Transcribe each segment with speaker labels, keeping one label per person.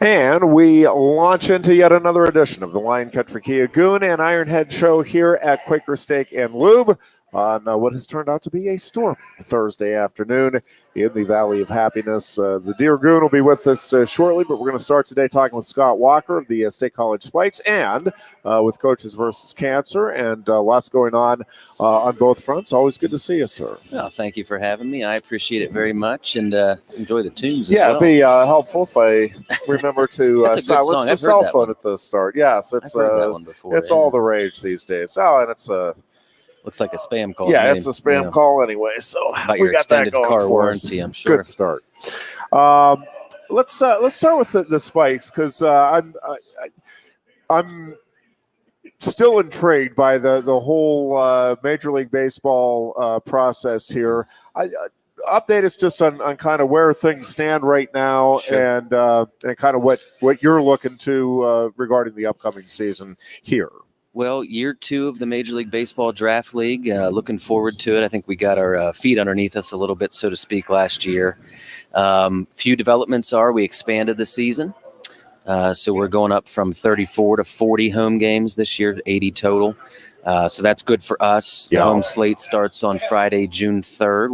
Speaker 1: And we launch into yet another edition of the Lion Country Kia Goon and Ironhead show here at Quaker Steak and Lube on what has turned out to be a stormy Thursday afternoon in the Valley of Happiness. The Dear Goon will be with us shortly, but we're going to start today talking with Scott Walker of the State College Spikes and with Coaches versus Cancer, and lots going on both fronts. Always good to see you, sir.
Speaker 2: Well, thank you for having me. I appreciate it very much, and enjoy the tunes
Speaker 1: Yeah,
Speaker 2: as well.
Speaker 1: it'd be helpful if I remember to silence the cell phone at the start. Yes,
Speaker 2: I've heard that one before,
Speaker 1: it's all the rage these days. Oh, and it's
Speaker 2: looks like a spam call.
Speaker 1: Yeah, it's a spam call anyway. So
Speaker 2: about
Speaker 1: we
Speaker 2: your
Speaker 1: got that
Speaker 2: extended
Speaker 1: going
Speaker 2: car
Speaker 1: for
Speaker 2: warranty,
Speaker 1: us.
Speaker 2: I'm sure.
Speaker 1: Good start. Let's start with the Spikes, because I'm still intrigued by the whole Major League Baseball process here. Update us just on kind of where things stand right now. Sure. and kind of what you're looking to regarding the upcoming season here.
Speaker 2: Well, year 2 of the Major League Baseball Draft League. Looking forward to it. I think we got our feet underneath us a little bit, so to speak, last year. Few developments are we expanded the season. So we're going up from 34 to 40 home games this year, to 80 total. So that's good for us.
Speaker 1: Yeah.
Speaker 2: The home slate starts on Friday, June 3rd,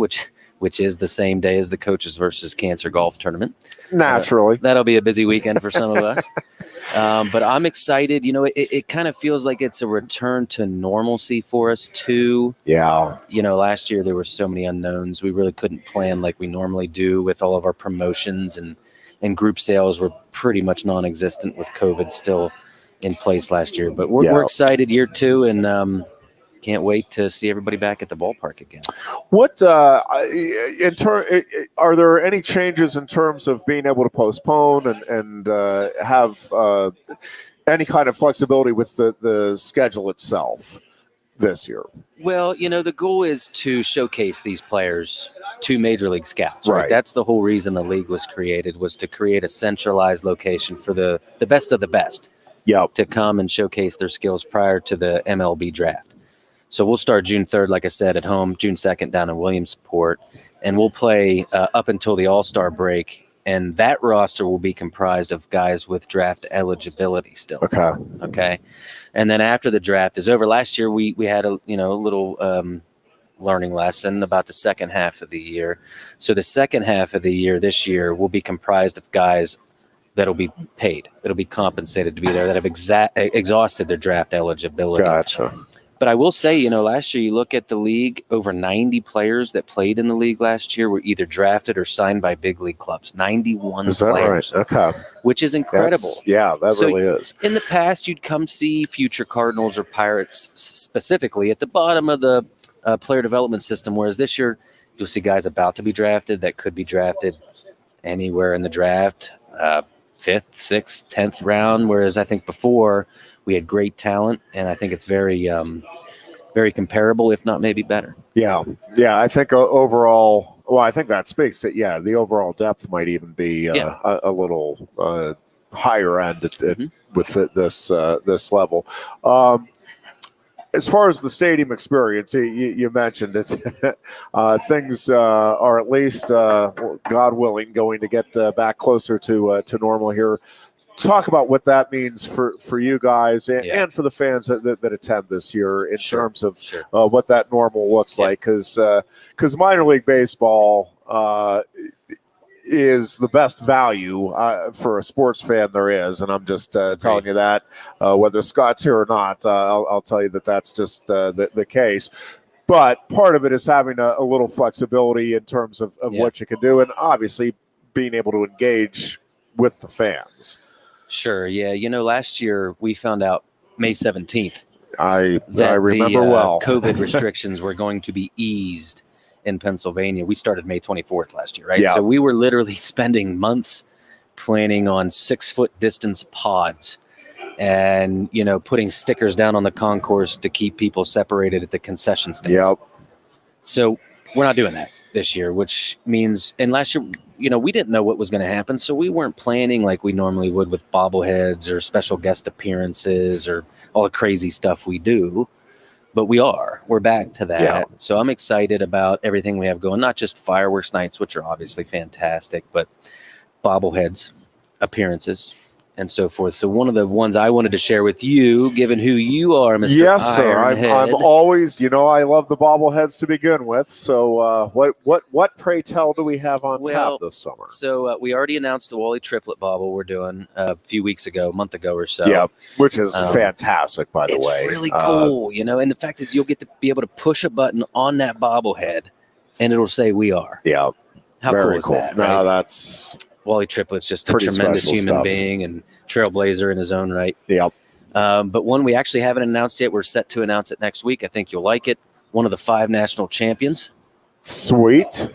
Speaker 2: which is the same day as the Coaches versus Cancer golf tournament.
Speaker 1: Naturally.
Speaker 2: That'll be a busy weekend for some of us. But I'm excited. You know, it kind of feels like it's a return to normalcy for us, too.
Speaker 1: Yeah.
Speaker 2: You know, last year there were so many unknowns. We really couldn't plan like we normally do with all of our promotions, and group sales were pretty much non-existent with COVID still in place last year. But we're excited year 2, and can't wait to see everybody back at the ballpark again.
Speaker 1: What are there any changes in terms of being able to postpone and have any kind of flexibility with the schedule itself this year?
Speaker 2: Well, you know, the goal is to showcase these players to Major League scouts. Right? That's the whole reason the league was created, was to create a centralized location for the best of the best.
Speaker 1: Yep.
Speaker 2: To come and showcase their skills prior to the MLB draft. So we'll start June 3rd, like I said, at home, June 2nd down in Williamsport, and we'll play up until the All-Star break, and that roster will be comprised of guys with draft eligibility still. Okay. And then after the draft is over, last year we had a little learning lesson about the second half of the year. So the second half of the year this year will be comprised of guys that'll be paid, that'll be compensated to be there, that have exhausted their draft eligibility.
Speaker 1: Gotcha.
Speaker 2: But I will say, you know, last year you look at the league, over 90 players that played in the league last year were either drafted or signed by big league clubs. 91
Speaker 1: is that
Speaker 2: players.
Speaker 1: Right? Okay.
Speaker 2: Which is incredible.
Speaker 1: That really is.
Speaker 2: In the past, you'd come see future Cardinals or Pirates specifically at the bottom of the player development system, whereas this year you'll see guys about to be drafted that could be drafted anywhere in the draft, 5th, 6th, 10th round, whereas I think before we had great talent, and I think it's very, very comparable, if not maybe better.
Speaker 1: Yeah. I think overall, I think that speaks to the overall depth might even be a little higher end with this level. As far as the stadium experience, you mentioned it. Things are at least, God willing, going to get back closer to normal here. Talk about what that means for you guys and for the fans that attend this year in terms of what that normal looks like. Because minor league baseball is the best value for a sports fan there is, and I'm just telling you that whether Scott's here or not, I'll tell you that's just the case. But part of it is having a little flexibility in terms of what you can do, and obviously being able to engage with the fans.
Speaker 2: Sure, yeah. You know, last year we found out May 17th.
Speaker 1: I remember well.
Speaker 2: COVID restrictions were going to be eased in Pennsylvania. We started May 24th last year, right?
Speaker 1: Yeah.
Speaker 2: So we were literally spending months planning on 6-foot distance pods and, you know, putting stickers down on the concourse to keep people separated at the concession stands.
Speaker 1: Yep.
Speaker 2: So we're not doing that this year, which means, and last year, you know, we didn't know what was going to happen, so we weren't planning like we normally would with bobbleheads or special guest appearances or all the crazy stuff we do. But we're back to that. Yeah. So I'm excited about everything we have going, not just fireworks nights, which are obviously fantastic, but bobbleheads, appearances, and so forth. So one of the ones I wanted to share with you, given who you are, Mr.
Speaker 1: Yes, sir.
Speaker 2: Ironhead.
Speaker 1: I'm always, I love the bobbleheads to begin with. So what pray tell do we have on tap this summer?
Speaker 2: So we already announced the Wally triplet bobble we're doing a month ago or so.
Speaker 1: Yeah, which is fantastic, by the way.
Speaker 2: It's really cool, and the fact is you'll get to be able to push a button on that bobblehead and it'll say "We Are."
Speaker 1: Yeah.
Speaker 2: How
Speaker 1: very
Speaker 2: cool is that?
Speaker 1: No,
Speaker 2: right?
Speaker 1: That's
Speaker 2: Wally Triplet's just a
Speaker 1: pretty
Speaker 2: tremendous
Speaker 1: special
Speaker 2: human
Speaker 1: stuff.
Speaker 2: being and trailblazer in his own right.
Speaker 1: Yep.
Speaker 2: But one we actually haven't announced yet. We're set to announce it next week. I think you'll like it. One of the 5 national champions,
Speaker 1: Sweet.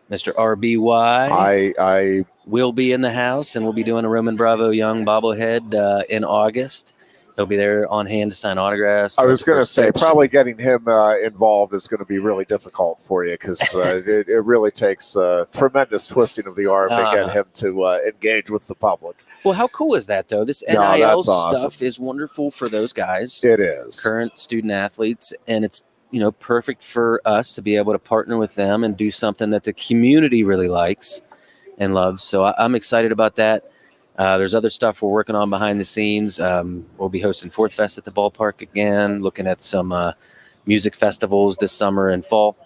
Speaker 2: Mr. RBY,
Speaker 1: I
Speaker 2: will be in the house, and we'll be doing a Roman Bravo Young bobblehead in August. He'll be there on hand to sign autographs.
Speaker 1: I was going to say, probably getting him involved is going to be really difficult for you because it really takes tremendous twisting of the arm to get him to engage with the public.
Speaker 2: Well, how cool is that, though? This NIL stuff is wonderful for those guys.
Speaker 1: It is.
Speaker 2: Current student athletes, and it's perfect for us to be able to partner with them and do something that the community really likes and loves. So I'm excited about that. There's other stuff we're working on behind the scenes. We'll be hosting Fourth Fest at the ballpark again, looking at some music festivals this summer and fall.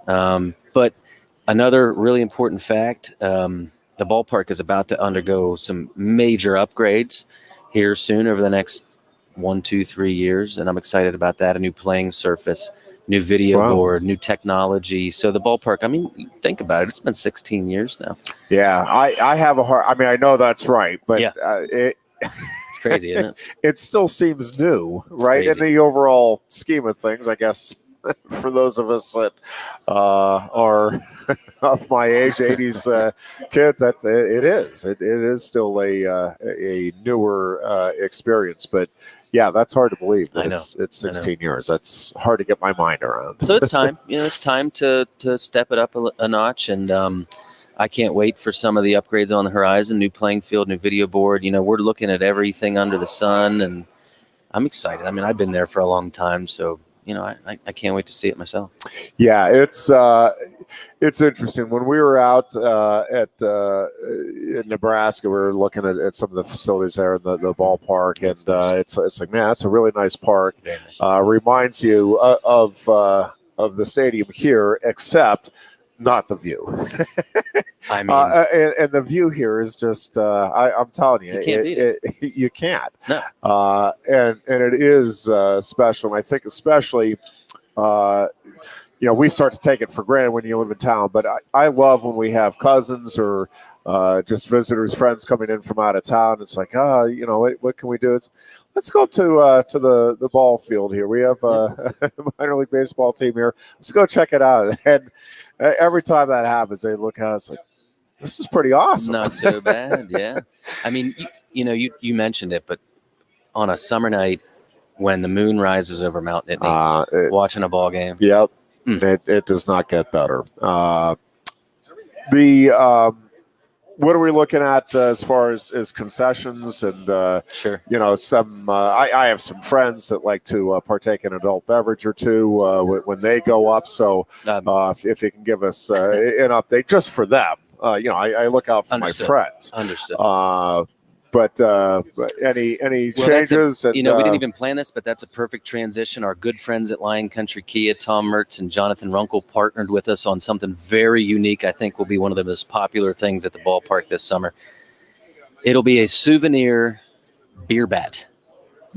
Speaker 2: But another really important fact, the ballpark is about to undergo some major upgrades here soon over the next 1, 2, 3 years. And I'm excited about that. A new playing surface, new video board, new technology. So the ballpark, think about it. It's been 16 years now.
Speaker 1: Yeah, I have a hard. I know that's right, but
Speaker 2: it's crazy, isn't it?
Speaker 1: It still seems new, right? In the overall scheme of things, I guess. For those of us that are of my age, 80s kids, that it is. It is still a newer experience, but. Yeah, that's hard to believe. It's 16 years. That's hard to get my mind around.
Speaker 2: So it's time. It's time to step it up a notch, and I can't wait for some of the upgrades on the horizon. New playing field, new video board. We're looking at everything under the sun, and I'm excited. I've been there for a long time, so I can't wait to see it myself. Yeah,
Speaker 1: it's interesting. When we were out in Nebraska, we were looking at some of the facilities there in the ballpark, and it's like, man, that's a really nice park. Reminds you of the stadium here, except not the view.
Speaker 2: And
Speaker 1: the view here is just, I'm telling you, you can't.
Speaker 2: No.
Speaker 1: And it is special. And I think especially, we start to take it for granted when you live in town. But I love when we have cousins or just visitors, friends coming in from out of town. It's like, what can we do? Let's go up to the ball field here. We have a minor league baseball team here. Let's go check it out. And every time that happens, they look at us like, this is pretty awesome.
Speaker 2: Not so bad, yeah. You mentioned it, but on a summer night when the moon rises over Mount Nittany, watching a ball game.
Speaker 1: Yep, it does not get better. What are we looking at as far as concessions and
Speaker 2: sure?
Speaker 1: Some I have some friends that like to partake in adult beverage or two when they go up. So if you can give us an update just for them, I look out for my friends.
Speaker 2: Understood.
Speaker 1: But any changes?
Speaker 2: We didn't even plan this, but that's a perfect transition. Our good friends at Lion Country Kia, Tom Mertz and Jonathan Runkle, partnered with us on something very unique. I think will be one of the most popular things at the ballpark this summer. It'll be a souvenir beer bat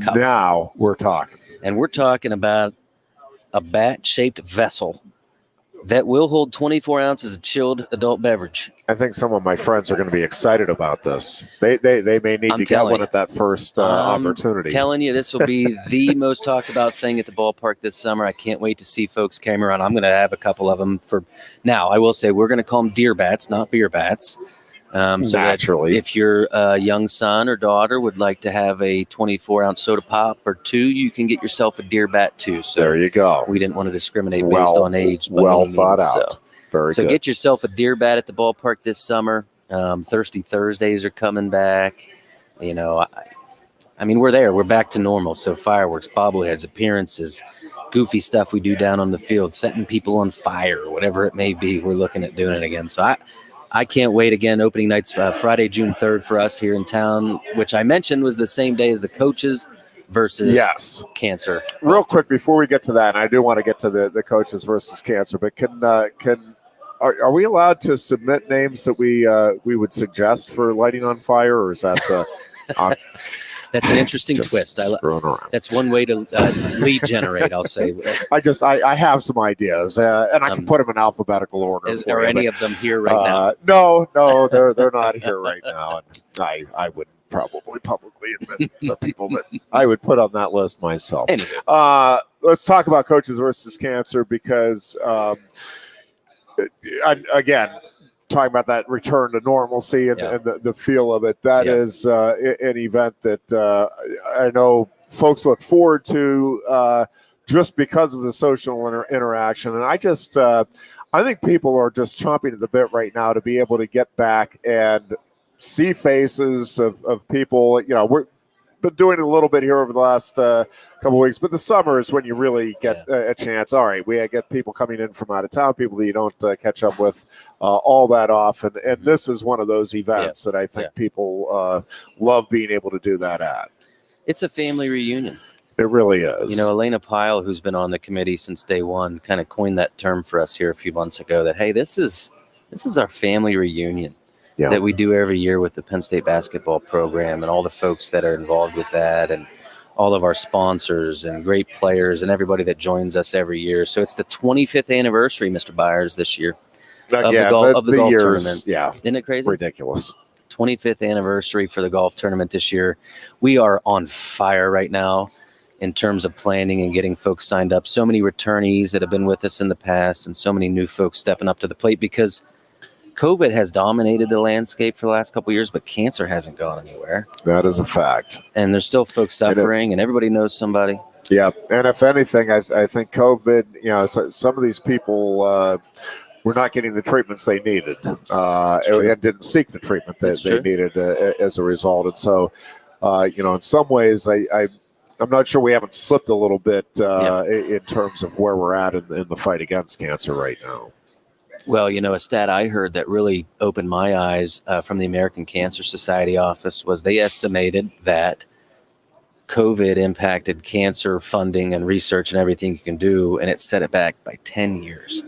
Speaker 2: cup.
Speaker 1: Now we're talking.
Speaker 2: And we're talking about a bat-shaped vessel that will hold 24 ounces of chilled adult beverage.
Speaker 1: I think some of my friends are going to be excited about this. They may need to get one at that first opportunity.
Speaker 2: I'm telling you, this will be the most talked about thing at the ballpark this summer. I can't wait to see folks carrying around. I'm going to have a couple of them for now. I will say we're going to call them deer bats, not beer bats. So
Speaker 1: naturally,
Speaker 2: if your young son or daughter would like to have a 24-ounce soda pop or two, you can get yourself a deer bat too. So
Speaker 1: there you go.
Speaker 2: We didn't want to discriminate based on age.
Speaker 1: Well thought out. Very
Speaker 2: so
Speaker 1: good.
Speaker 2: Get yourself a deer bat at the ballpark this summer. Thirsty Thursdays are coming back. We're there. We're back to normal. So fireworks, bobbleheads, appearances, goofy stuff we do down on the field, setting people on fire, whatever it may be. We're looking at doing it again. So I can't wait. Again, opening night's Friday, June 3rd for us here in town, which I mentioned was the same day as the coaches versus cancer.
Speaker 1: Real quick before we get to that, and I do want to get to the coaches versus cancer, but are we allowed to submit names that we would suggest for lighting on fire, or is that
Speaker 2: that's an interesting twist. That's one way to lead generate, I'll say.
Speaker 1: I have some ideas, and I can put them in alphabetical order.
Speaker 2: Are any of them here right now?
Speaker 1: No, they're not here right now, and I wouldn't probably publicly admit the people that I would put on that list myself.
Speaker 2: Anyway.
Speaker 1: Let's talk about coaches versus cancer, because again, talking about that return to normalcy and the feel of it, that is an event that I know folks look forward to just because of the social interaction. And I think people are just chomping at the bit right now to be able to get back and see faces of people. We're been doing it a little bit here over the last couple of weeks, but the summer is when you really get a chance. All right, we get people coming in from out of town, people that you don't catch up with all that often, and this is one of those events that I think people love being able to do that at. It's
Speaker 2: a family reunion.
Speaker 1: It really is.
Speaker 2: Elena Pyle, who's been on the committee since day one, kind of coined that term for us here a few months ago, that, hey, this is our family reunion. That we do every year with the Penn State basketball program, and all the folks that are involved with that, and all of our sponsors and great players and everybody that joins us every year. So it's the 25th anniversary, Mr. Byers, this year of the golf tournament.
Speaker 1: Yeah.
Speaker 2: Isn't it crazy?
Speaker 1: Ridiculous.
Speaker 2: 25th anniversary for the golf tournament this year. We are on fire right now in terms of planning and getting folks signed up. So many returnees that have been with us in the past, and so many new folks stepping up to the plate, because COVID has dominated the landscape for the last couple of years, but cancer hasn't gone anywhere.
Speaker 1: That is a fact.
Speaker 2: And there's still folks suffering, and everybody knows somebody.
Speaker 1: Yeah, and if anything, I think COVID, some of these people were not getting the treatments they needed and didn't seek the treatment that they needed as a result. And so, in some ways, I'm not sure we haven't slipped a little bit in terms of where we're at in the fight against cancer right now.
Speaker 2: Well, a stat I heard that really opened my eyes from the American Cancer Society office was they estimated that COVID impacted cancer funding and research and everything you can do, and it set it back by 10 years.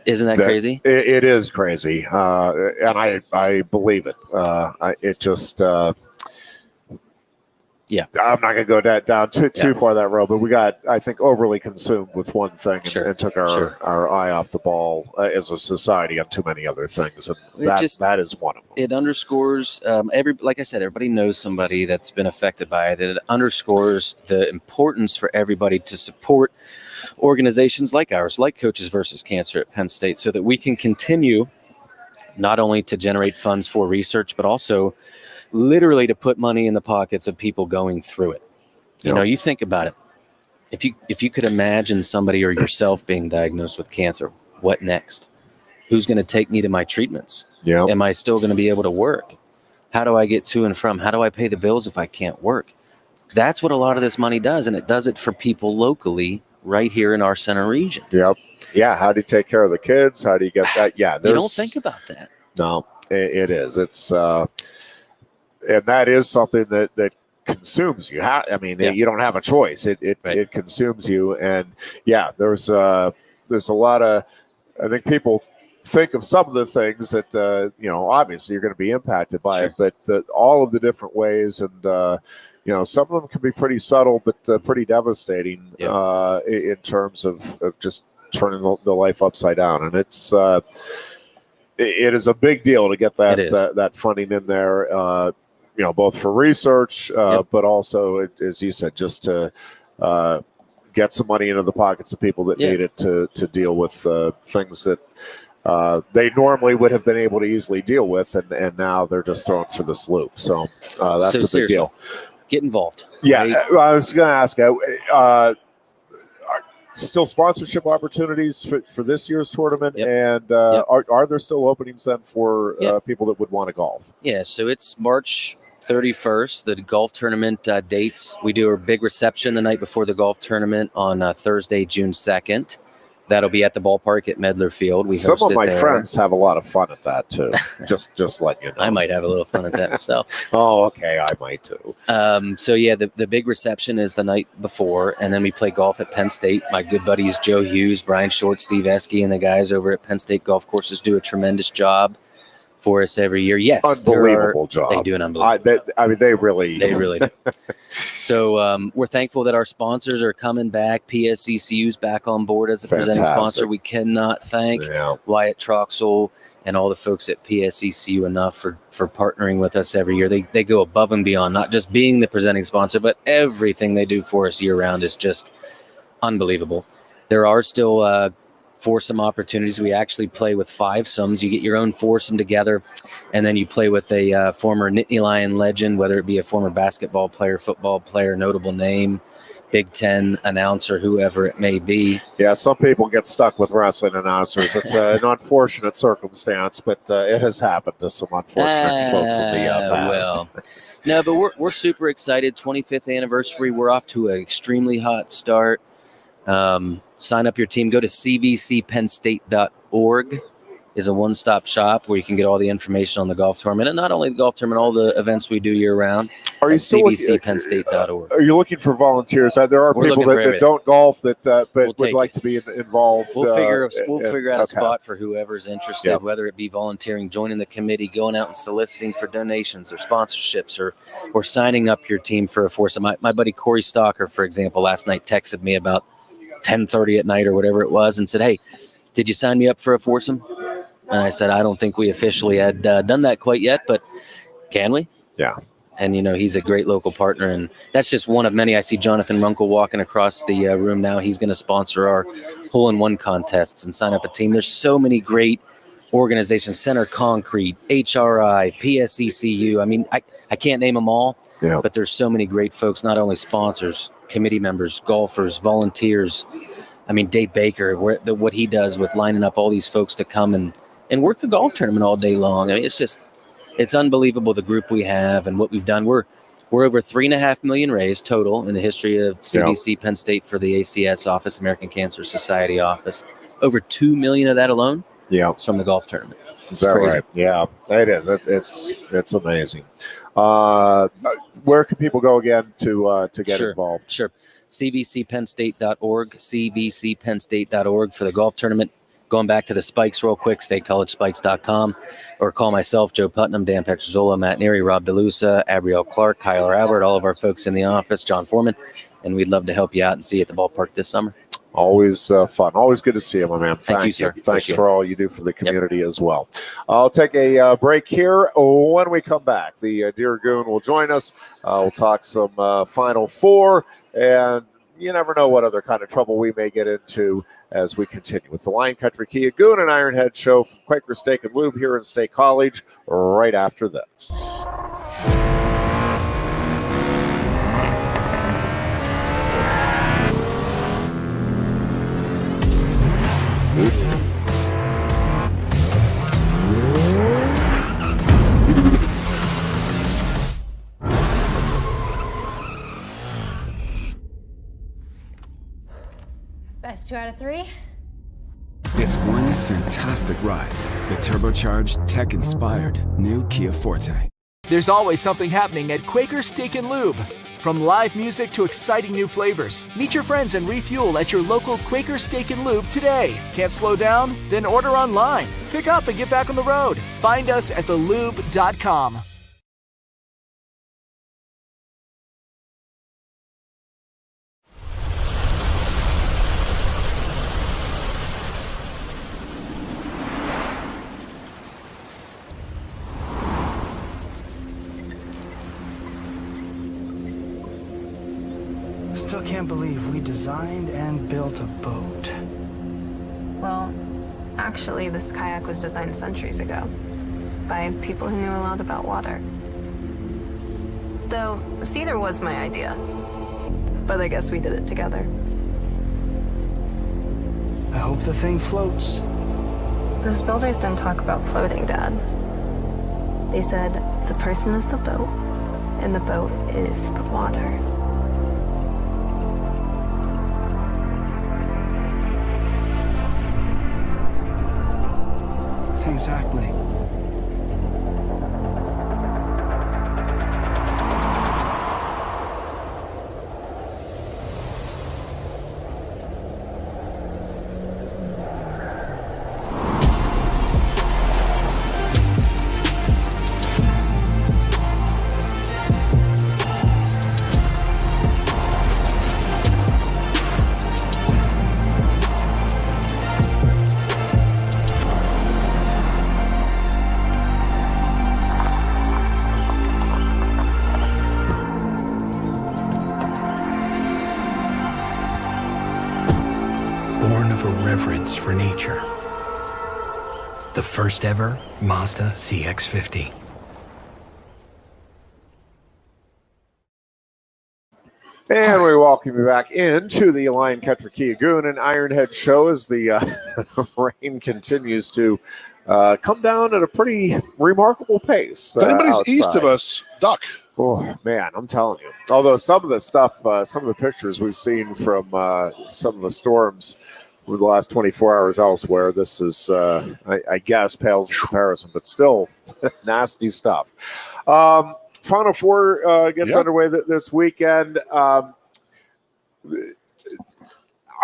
Speaker 2: Isn't that crazy?
Speaker 1: It is crazy, and I believe it. It just... I'm not going to go down too far that road, but we got, I think, overly consumed with one thing and took our eye off the ball as a society on too many other things, and that is one of them.
Speaker 2: It underscores like I said, everybody knows somebody that's been affected by it. It underscores the importance for everybody to support organizations like ours, like Coaches versus Cancer at Penn State, so that we can continue not only to generate funds for research, but also literally to put money in the pockets of people going through it. You think about it. If you could imagine somebody or yourself being diagnosed with cancer, what next? Who's going to take me to my treatments? Am I still going to be able to work? How do I get to and from? How do I pay the bills if I can't work? That's what a lot of this money does, and it does it for people locally right here in our center region.
Speaker 1: Yep. Yeah, how do you take care of the kids? How do you get that? Yeah,
Speaker 2: you don't think about that.
Speaker 1: No, it is. It's... and that is something that consumes you. You don't have a choice. It consumes you. And there's a lot of, I think people think of some of the things that, obviously you're going to be impacted by it, but all of the different ways. And, some of them can be pretty subtle, but pretty devastating in terms of just turning the life upside down. And it is a big deal to get that funding in there, both for research, but also, as you said, just to get some money into the pockets of people that need it to deal with things that they normally would have been able to easily deal with, and now they're just thrown for this loop. So that's a big deal.
Speaker 2: Get involved.
Speaker 1: Yeah, right? I was going to ask, still sponsorship opportunities for this year's tournament, and are there still openings then for people that would want to golf?
Speaker 2: Yeah, so it's March 31st, the golf tournament dates. We do a big reception the night before the golf tournament on Thursday, June 2nd. That'll be at the ballpark at Medler Field. We
Speaker 1: Some
Speaker 2: host
Speaker 1: of my
Speaker 2: it there.
Speaker 1: friends have a lot of fun at that too. just let you know.
Speaker 2: I might have a little fun at that myself.
Speaker 1: Oh, okay, I might too.
Speaker 2: So yeah, the big reception is the night before, and then we play golf at Penn State. My good buddies Joe Hughes, Brian Short, Steve Esky, and the guys over at Penn State Golf Courses do a tremendous job for us every year. Yes,
Speaker 1: unbelievable job.
Speaker 2: They do an unbelievable job.
Speaker 1: They really
Speaker 2: do. So we're thankful that our sponsors are coming back. PSCCU's back on board as a presenting sponsor. We cannot thank Wyatt Troxel and all the folks at PSCCU enough for partnering with us every year. They go above and beyond, not just being the presenting sponsor, but everything they do for us year round is just unbelievable. There are still foursome opportunities. We actually play with fivesomes. You get your own foursome together, and then you play with a former Nittany Lion legend, whether it be a former basketball player, football player, notable name, Big Ten announcer, whoever it may be.
Speaker 1: Yeah, some people get stuck with wrestling announcers. It's an unfortunate circumstance, but it has happened to some unfortunate folks in the past.
Speaker 2: Well, no, but we're super excited. 25th anniversary. We're off to an extremely hot start. Sign up your team. Go to cvcpennstate.org is a one-stop shop where you can get all the information on the golf tournament, and not only the golf tournament, all the events we do year-round.
Speaker 1: Are you still
Speaker 2: cvcpennstate.org?
Speaker 1: Are you looking for volunteers? There are people that don't golf but would like to be involved.
Speaker 2: We'll figure out a spot for whoever's interested, whether it be volunteering, joining the committee, going out and soliciting for donations or sponsorships, or signing up your team for a foursome. My buddy Corey Stalker, for example, last night texted me about 10:30 at night or whatever it was and said, "Hey, did you sign me up for a foursome?" And I said, "I don't think we officially had done that quite yet, but can we?"
Speaker 1: Yeah.
Speaker 2: And, he's a great local partner, and that's just one of many. I see Jonathan Runkle walking across the room now. He's going to sponsor our hole-in-one contests and sign up a team. There's so many great organizations, Center Concrete, HRI, PSCCU. I mean, I can't name them all, but there's so many great folks, not only sponsors, committee members, golfers, volunteers. I mean, Dave Baker, what he does with lining up all these folks to come and work the golf tournament all day long. I mean, it's unbelievable the group we have and what we've done. We're over $3.5 million raised total in the history of CVC Penn State for the ACS office, American Cancer Society office. Over $2 million of that alone. Yeah, it's from the golf tournament.
Speaker 1: Is that crazy. Right? Yeah, it is. It's amazing. Where can people go again to get involved?
Speaker 2: Sure. cvcpennstate.org, cvcpennstate.org for the golf tournament. Going back to the spikes real quick, statecollegespikes.com, or call myself, Joe Putnam, Dan Petrozola, Matt Neary, Rob DeLusa, Abrielle Clark, Kyler Albert, all of our folks in the office, John Foreman, and we'd love to help you out and see you at the ballpark this summer.
Speaker 1: Always fun. Always good to see you, my man.
Speaker 2: Thank you, sir.
Speaker 1: Thanks for all you do for the community as well. I'll take a break here. When we come back, the Dear Goon will join us. We'll talk some Final Four, and you never know what other kind of trouble we may get into as we continue with the Lion Country Kia Goon and Ironhead show from Quaker Steak and Lube here in State College right after this.
Speaker 3: Best 2 out of 3?
Speaker 4: It's one fantastic ride. The turbocharged, tech-inspired new Kia Forte.
Speaker 5: There's always something happening at Quaker Steak and Lube. From live music to exciting new flavors. Meet your friends and refuel at your local Quaker Steak and Lube today. Can't slow down? Then order online. Pick up and get back on the road. Find us at thelube.com.
Speaker 6: Still can't believe we designed and built a boat.
Speaker 7: Well, actually, this kayak was designed centuries ago by people who knew a lot about water. Though, cedar was my idea, but I guess we did it together.
Speaker 6: I hope the thing floats.
Speaker 7: Those builders didn't talk about floating, Dad. They said the person is the boat, and the boat is the water.
Speaker 6: born of a reverence for nature. The first ever Mazda CX-50.
Speaker 1: And we welcome you back into the Lion Country Kia Goon and Ironhead show as the rain continues to come down at a pretty remarkable pace.
Speaker 3: If anybody's
Speaker 1: outside.
Speaker 3: east of us, duck.
Speaker 1: Oh, man, I'm telling you. Although some of the stuff, some of the pictures we've seen from some of the storms over the last 24 hours elsewhere, this is, I guess, pales in comparison, but still nasty stuff. Final Four gets underway this weekend.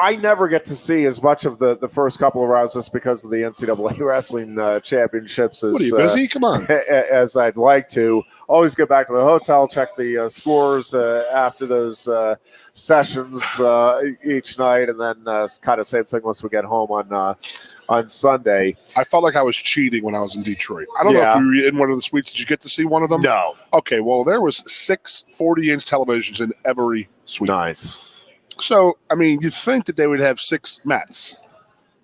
Speaker 1: I never get to see as much of the first couple of rounds just because of the NCAA wrestling championships as,
Speaker 3: What are you, busy? Come on.
Speaker 1: as I'd like to. Always get back to the hotel, check the scores after those sessions each night, and then kind of same thing once we get home on Sunday.
Speaker 3: I felt like I was cheating when I was in Detroit. I don't know if you were in one of the suites. Did you get to see one of them?
Speaker 1: No.
Speaker 3: Okay, well, there was 6 40-inch televisions in every suite.
Speaker 1: Nice.
Speaker 3: So, I mean, you'd think that they would have 6 mats,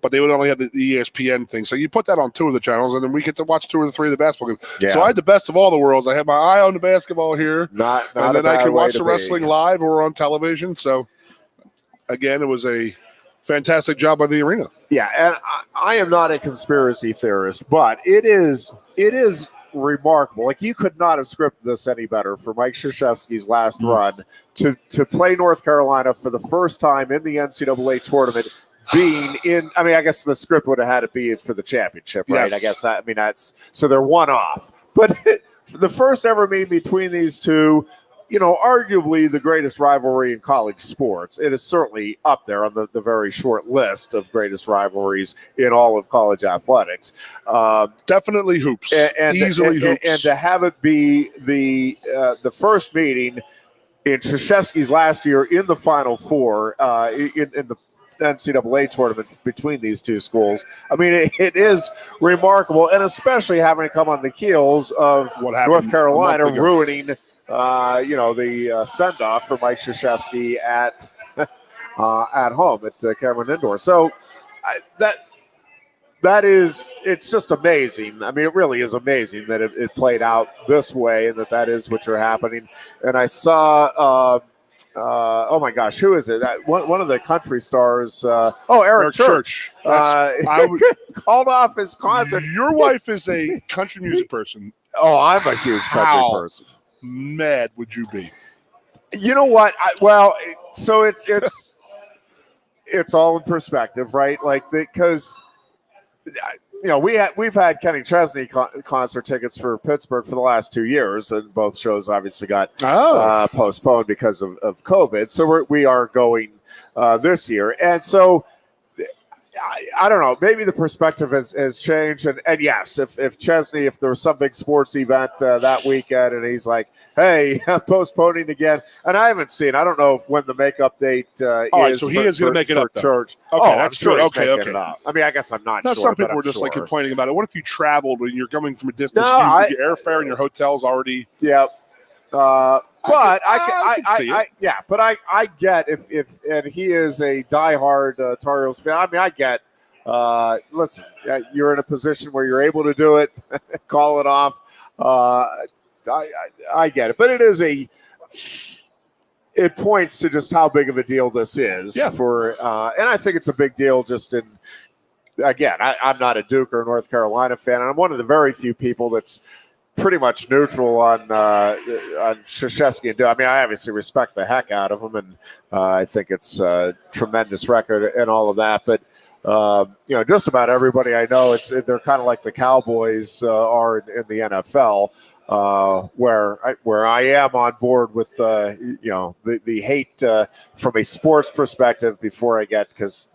Speaker 3: but they would only have the ESPN thing. So you put that on 2 of the channels, and then we get to watch 2 or 3 of the basketball games.
Speaker 1: Yeah.
Speaker 3: So I had the best of all the worlds. I had my eye on the basketball here,
Speaker 1: Not
Speaker 3: and
Speaker 1: a
Speaker 3: then I
Speaker 1: bad
Speaker 3: could
Speaker 1: way
Speaker 3: watch
Speaker 1: to
Speaker 3: the
Speaker 1: be.
Speaker 3: wrestling live or on television. So, again, it was a fantastic job by the arena.
Speaker 1: Yeah, and I am not a conspiracy theorist, but it is remarkable. Like, you could not have scripted this any better for Mike Krzyzewski's last run to play North Carolina for the first time in the NCAA tournament, being in. I mean, I guess the script would have had to be for the championship, right?
Speaker 3: Yes.
Speaker 1: I guess that's so they're one off, but the first ever meeting between these two. You know, arguably the greatest rivalry in college sports. It is certainly up there on the very short list of greatest rivalries in all of college athletics.
Speaker 3: Definitely hoops.
Speaker 1: Easily
Speaker 3: hoops.
Speaker 1: And to have it be the first meeting in Krzyzewski's last year in the Final Four in the NCAA tournament between these two schools. I mean, it is remarkable, and especially having to come on the heels of
Speaker 3: What happened
Speaker 1: North Carolina
Speaker 3: a month ago.
Speaker 1: ruining the send-off for Mike Krzyzewski at home at Cameron Indoor. So it's just amazing. I mean, it really is amazing that it played out this way and that is what you're happening. And I saw, oh my gosh, who is it? One of the country stars. Eric Church. Called off his concert.
Speaker 3: Your wife is a country music person.
Speaker 1: Oh, I'm a huge country person.
Speaker 3: Mad would you be?
Speaker 1: You know what? So it's all in perspective, right? Like, because we've had Kenny Chesney concert tickets for Pittsburgh for the last 2 years, and both shows obviously got postponed because of COVID. So we are going this year, and so. I don't know. Maybe the perspective has changed, and yes, if Chesney, if there was some big sports event that weekend, and he's like, "Hey, I'm postponing again," and I haven't seen. I don't know when the makeup date is.
Speaker 3: Right, so he is going to make it up.
Speaker 1: Church.
Speaker 3: Okay,
Speaker 1: I'm sure he's making it
Speaker 3: okay.
Speaker 1: up. I mean, I guess I'm not
Speaker 3: now,
Speaker 1: sure.
Speaker 3: some people
Speaker 1: but
Speaker 3: were just like
Speaker 1: sure.
Speaker 3: complaining about it. What if you traveled and you're coming from a distance?
Speaker 1: No,
Speaker 3: your airfare and your hotel's already.
Speaker 1: Yep. But
Speaker 3: I
Speaker 1: get if and he is a diehard Tar Heels fan. I mean, I get. Listen, you're in a position where you're able to do it. Call it off. I get it, but it points to just how big of a deal this is for. And I think it's a big deal just in. Again, I'm not a Duke or North Carolina fan, and I'm one of the very few people that's pretty much neutral on Krzyzewski and Duke. I mean, I obviously respect the heck out of him, and I think it's a tremendous record and all of that. But just about everybody I know, they're kind of like the Cowboys are in the NFL, where I am on board with the hate from a sports perspective before I get, because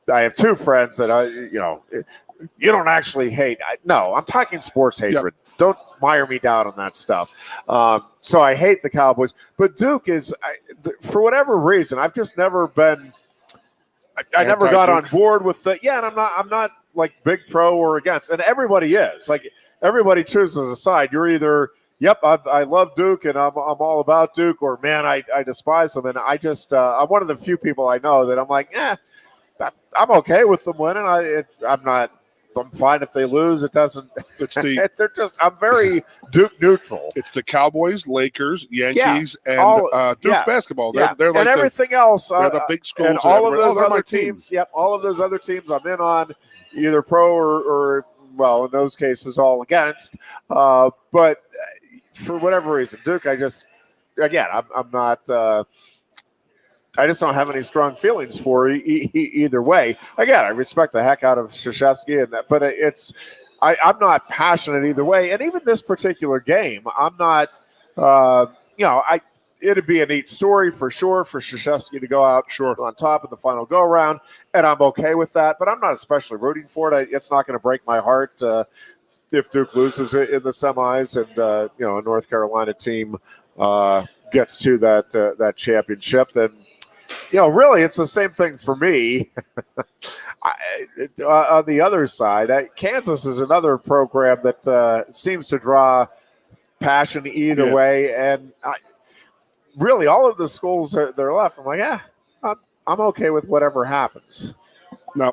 Speaker 1: I have 2 friends that you don't actually hate. No, I'm talking sports hatred. Yep. Don't mire me down on that stuff. So I hate the Cowboys, but Duke is, for whatever reason, I've just never been. I never got on board with and I'm not like big pro or against, and everybody is. Like, everybody chooses a side. You're either, yep, I love Duke and I'm all about Duke, or man, I despise them. And I just I'm one of the few people I know that I'm like, I'm okay with them winning. I'm fine if they lose. It doesn't.
Speaker 3: It's the
Speaker 1: They're just. I'm very Duke neutral.
Speaker 3: it's the Cowboys, Lakers, Yankees, and Duke basketball. They're like
Speaker 1: and everything else.
Speaker 3: They're the big schools.
Speaker 1: And all of those
Speaker 3: they're
Speaker 1: other
Speaker 3: my
Speaker 1: teams. Yep, all of those other teams. I'm in on either pro or well, in those cases, all against. But for whatever reason, Duke. I'm not. I just don't have any strong feelings for either way. Again, I respect the heck out of Krzyzewski, but I'm not passionate either way. And even this particular game, I'm not. It'd be a neat story for sure for Krzyzewski to go out on top in the final go around, and I'm okay with that. But I'm not especially rooting for it. It's not going to break my heart if Duke loses in the semis, and a North Carolina team gets to that championship. And really, it's the same thing for me. On the other side, Kansas is another program that seems to draw passion either way. And really, all of the schools that are left, I'm like, I'm okay with whatever happens.
Speaker 3: No.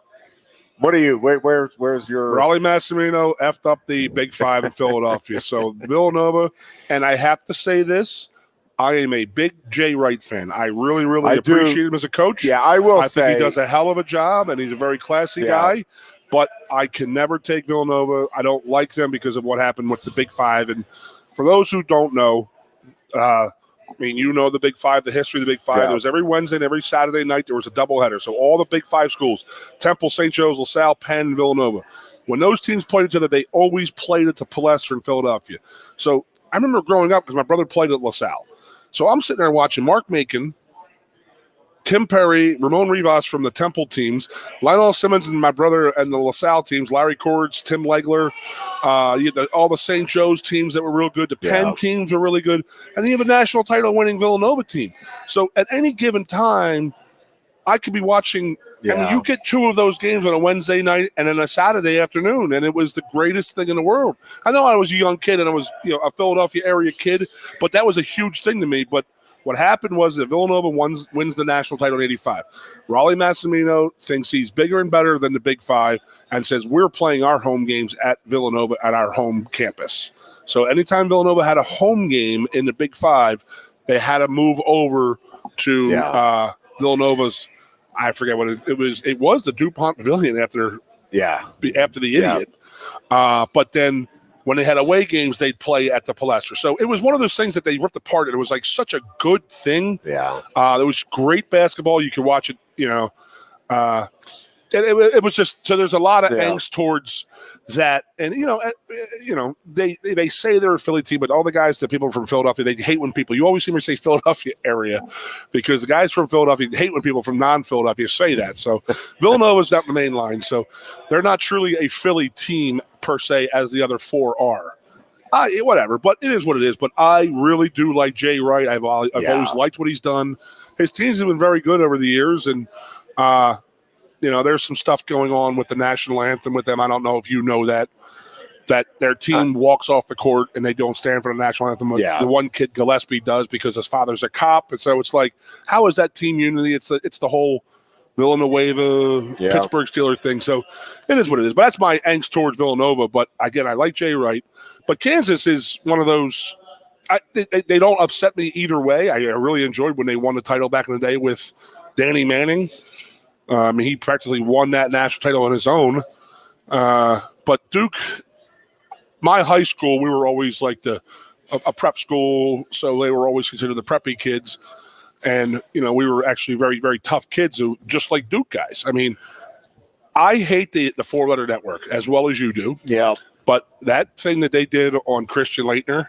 Speaker 1: What are you? Where's your
Speaker 3: Raleigh Massimino effed up the Big Five in Philadelphia? So Villanova, and I have to say this. I am a big Jay Wright fan. I really, really appreciate him as a coach.
Speaker 1: Yeah, I will say.
Speaker 3: I think he does a hell of a job, and he's a very classy guy. But I can never take Villanova. I don't like them because of what happened with the Big Five. And for those who don't know, the Big Five, the history of the Big Five. There was every Wednesday and every Saturday night there was a doubleheader. So all the Big Five schools, Temple, St. Joe's, LaSalle, Penn, and Villanova, when those teams played each other, they always played at the Palestra in Philadelphia. So I remember growing up because my brother played at LaSalle. So I'm sitting there watching Mark Macon, Tim Perry, Ramon Rivas from the Temple teams, Lionel Simmons and my brother and the LaSalle teams, Larry Cords, Tim Legler, all the St. Joe's teams that were real good. The Penn teams were really good. And then you have a national title winning Villanova team. So at any given time, I could be watching, and you get two of those games on a Wednesday night and then a Saturday afternoon, and it was the greatest thing in the world. I know I was a young kid and I was a Philadelphia area kid, but that was a huge thing to me. But what happened was that Villanova wins the national title in '85. Raleigh Massimino thinks he's bigger and better than the Big Five and says we're playing our home games at Villanova at our home campus. So anytime Villanova had a home game in the Big Five, they had to move over to Villanova's. I forget what it was. It was the DuPont Pavilion after the Idiot. But then when they had away games, they'd play at the Palestra. So it was one of those things that they ripped apart, and it was like such a good thing. Yeah. It was great basketball. You could watch it, it was just, so there's a lot of angst towards that. And, they say they're a Philly team, but all the guys, the people from Philadelphia, they hate when you always see me say Philadelphia area because the guys from Philadelphia hate when people from non-Philadelphia say that. So Villanova's not the main line. So they're not truly a Philly team per se as the other four are. Whatever, but it is what it is. But I really do like Jay Wright. I've always liked what he's done. His teams have been very good over the years, and there's some stuff going on with the national anthem with them. I don't know if you know that their team walks off the court and they don't stand for the national anthem. The one kid, Gillespie, does because his father's a cop, and so it's like, how is that team unity? It's the whole Villanova, Pittsburgh Steelers thing. So it is what it is. But that's my angst towards Villanova. But again, I like Jay Wright. But Kansas is one of those. They don't upset me either way. I really enjoyed when they won the title back in the day with Danny Manning. He practically won that national title on his own. But Duke, my high school, we were always like a prep school, so they were always considered the preppy kids. And, we were actually very, very tough kids, who just like Duke guys. I mean, I hate the four-letter network as well as you do. Yeah. But that thing that they did on Christian Laettner,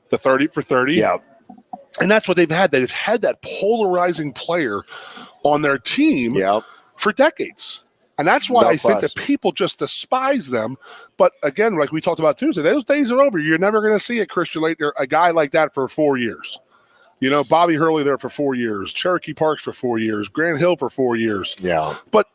Speaker 3: the 30 for 30. Yeah. And that's what they've had. They've had that polarizing player on their team for decades. And that's why I think that people just despise them. But again, like we talked about Tuesday, those days are over. You're never going to see a Christian Laettner, a guy like that for 4 years. Bobby Hurley there for 4 years, Cherokee Parks for 4 years, Grant Hill for 4 years. Yeah. But,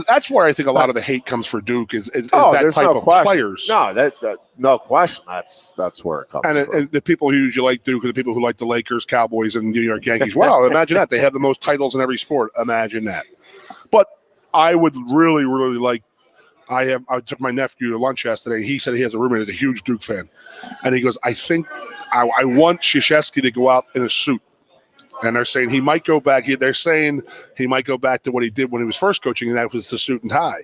Speaker 3: that's where I think a lot of the hate comes for Duke is that type of players.
Speaker 1: No, that no question. That's where it comes from.
Speaker 3: And the people who usually like Duke are the people who like the Lakers, Cowboys, and New York Yankees. Wow, imagine that. They have the most titles in every sport. Imagine that. But I would really, really like. I took my nephew to lunch yesterday. He said he has a roommate who's a huge Duke fan, and he goes, "I think I want Krzyzewski to go out in a suit." And they're saying he might go back. They're saying he might go back to what he did when he was first coaching, and that was the suit and tie,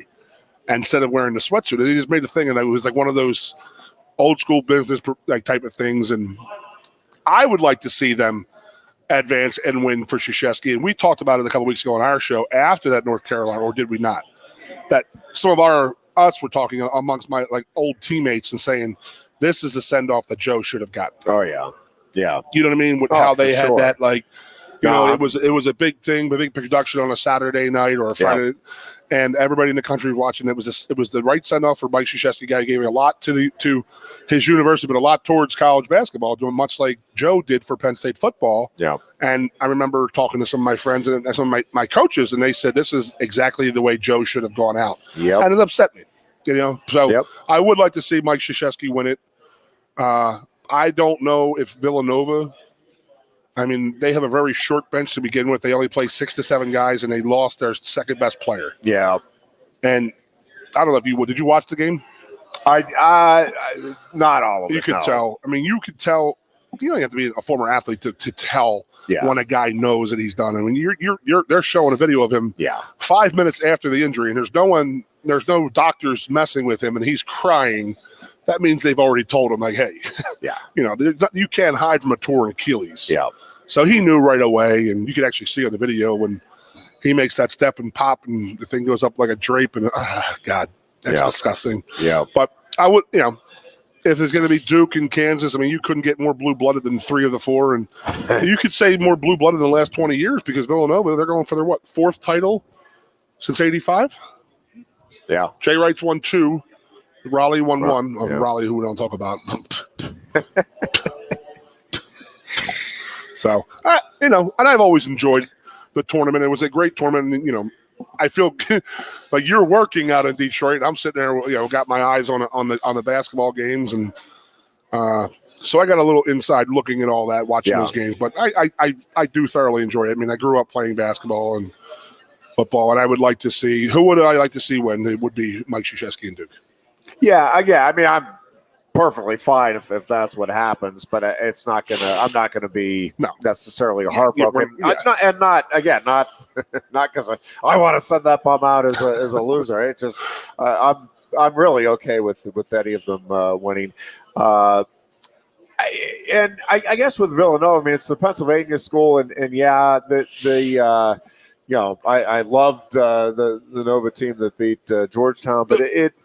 Speaker 3: instead of wearing the sweatsuit. And he just made a thing, and it was like one of those old school business like type of things. And I would like to see them advance and win for Krzyzewski. And we talked about it a couple weeks ago on our show after that North Carolina, or did we not? That some of us were talking amongst my like old teammates and saying this is the send off that Joe should have gotten.
Speaker 1: Oh yeah, yeah.
Speaker 3: You know what I mean? With how they had
Speaker 1: sure.
Speaker 3: that, like, you know, it was a big thing, a big production on a Saturday night or a Friday, and everybody in the country watching. It was the right send off for Mike Krzyzewski. Guy gave a lot to his university, but a lot towards college basketball, doing much like Joe did for Penn State football.
Speaker 1: Yeah.
Speaker 3: And I remember talking to some of my friends and some of my coaches, and they said this is exactly the way Joe should have gone out.
Speaker 1: Yep.
Speaker 3: And it upset me. You know, so I would like to see Mike Krzyzewski win it. I don't know if Villanova. I mean, they have a very short bench to begin with. They only play 6 to 7 guys, and they lost their second best player.
Speaker 1: Yeah.
Speaker 3: And I don't know if you would. Did you watch the game?
Speaker 1: I not all of it.
Speaker 3: You could tell. I mean, you could tell. You don't have to be a former athlete to tell when a guy knows that he's done. I mean, they're showing a video of him 5 minutes after the injury, and there's no doctors messing with him, and he's crying. That means they've already told him, like, hey, you know, you can't hide from a torn Achilles. Yeah. So he knew right away, and you could actually see on the video when he makes that step and pop, and the thing goes up like a drape, and God, that's disgusting. Yeah. But I would, you know, if there's going to be Duke and Kansas, I mean, you couldn't get more blue-blooded than 3 of the 4, and you could say more blue-blooded than the last 20 years because Villanova, they're going for their, 4th title since 85? Yeah. Jay Wright's won 2. Raleigh won 1. Raleigh, who we don't talk about. So, you know, and I've always enjoyed the tournament. It was a great tournament. And, you know, I feel like you're working out in Detroit. I'm sitting there, you know, got my eyes on the basketball games, and so I got a little inside looking at all that, watching those games. But I do thoroughly enjoy it. I mean, I grew up playing basketball and football, and I would like to see who would I like to see win? It would be Mike Krzyzewski and Duke. Yeah,
Speaker 1: I mean, I'm perfectly fine if that's what happens, but it's not gonna. I'm not gonna be necessarily heartbroken, not because I want to send that bum out as a loser. It just I'm really okay with any of them winning. I guess with Villanova, I mean, it's the Pennsylvania school, and the you know, I loved the Nova team that beat Georgetown, but it's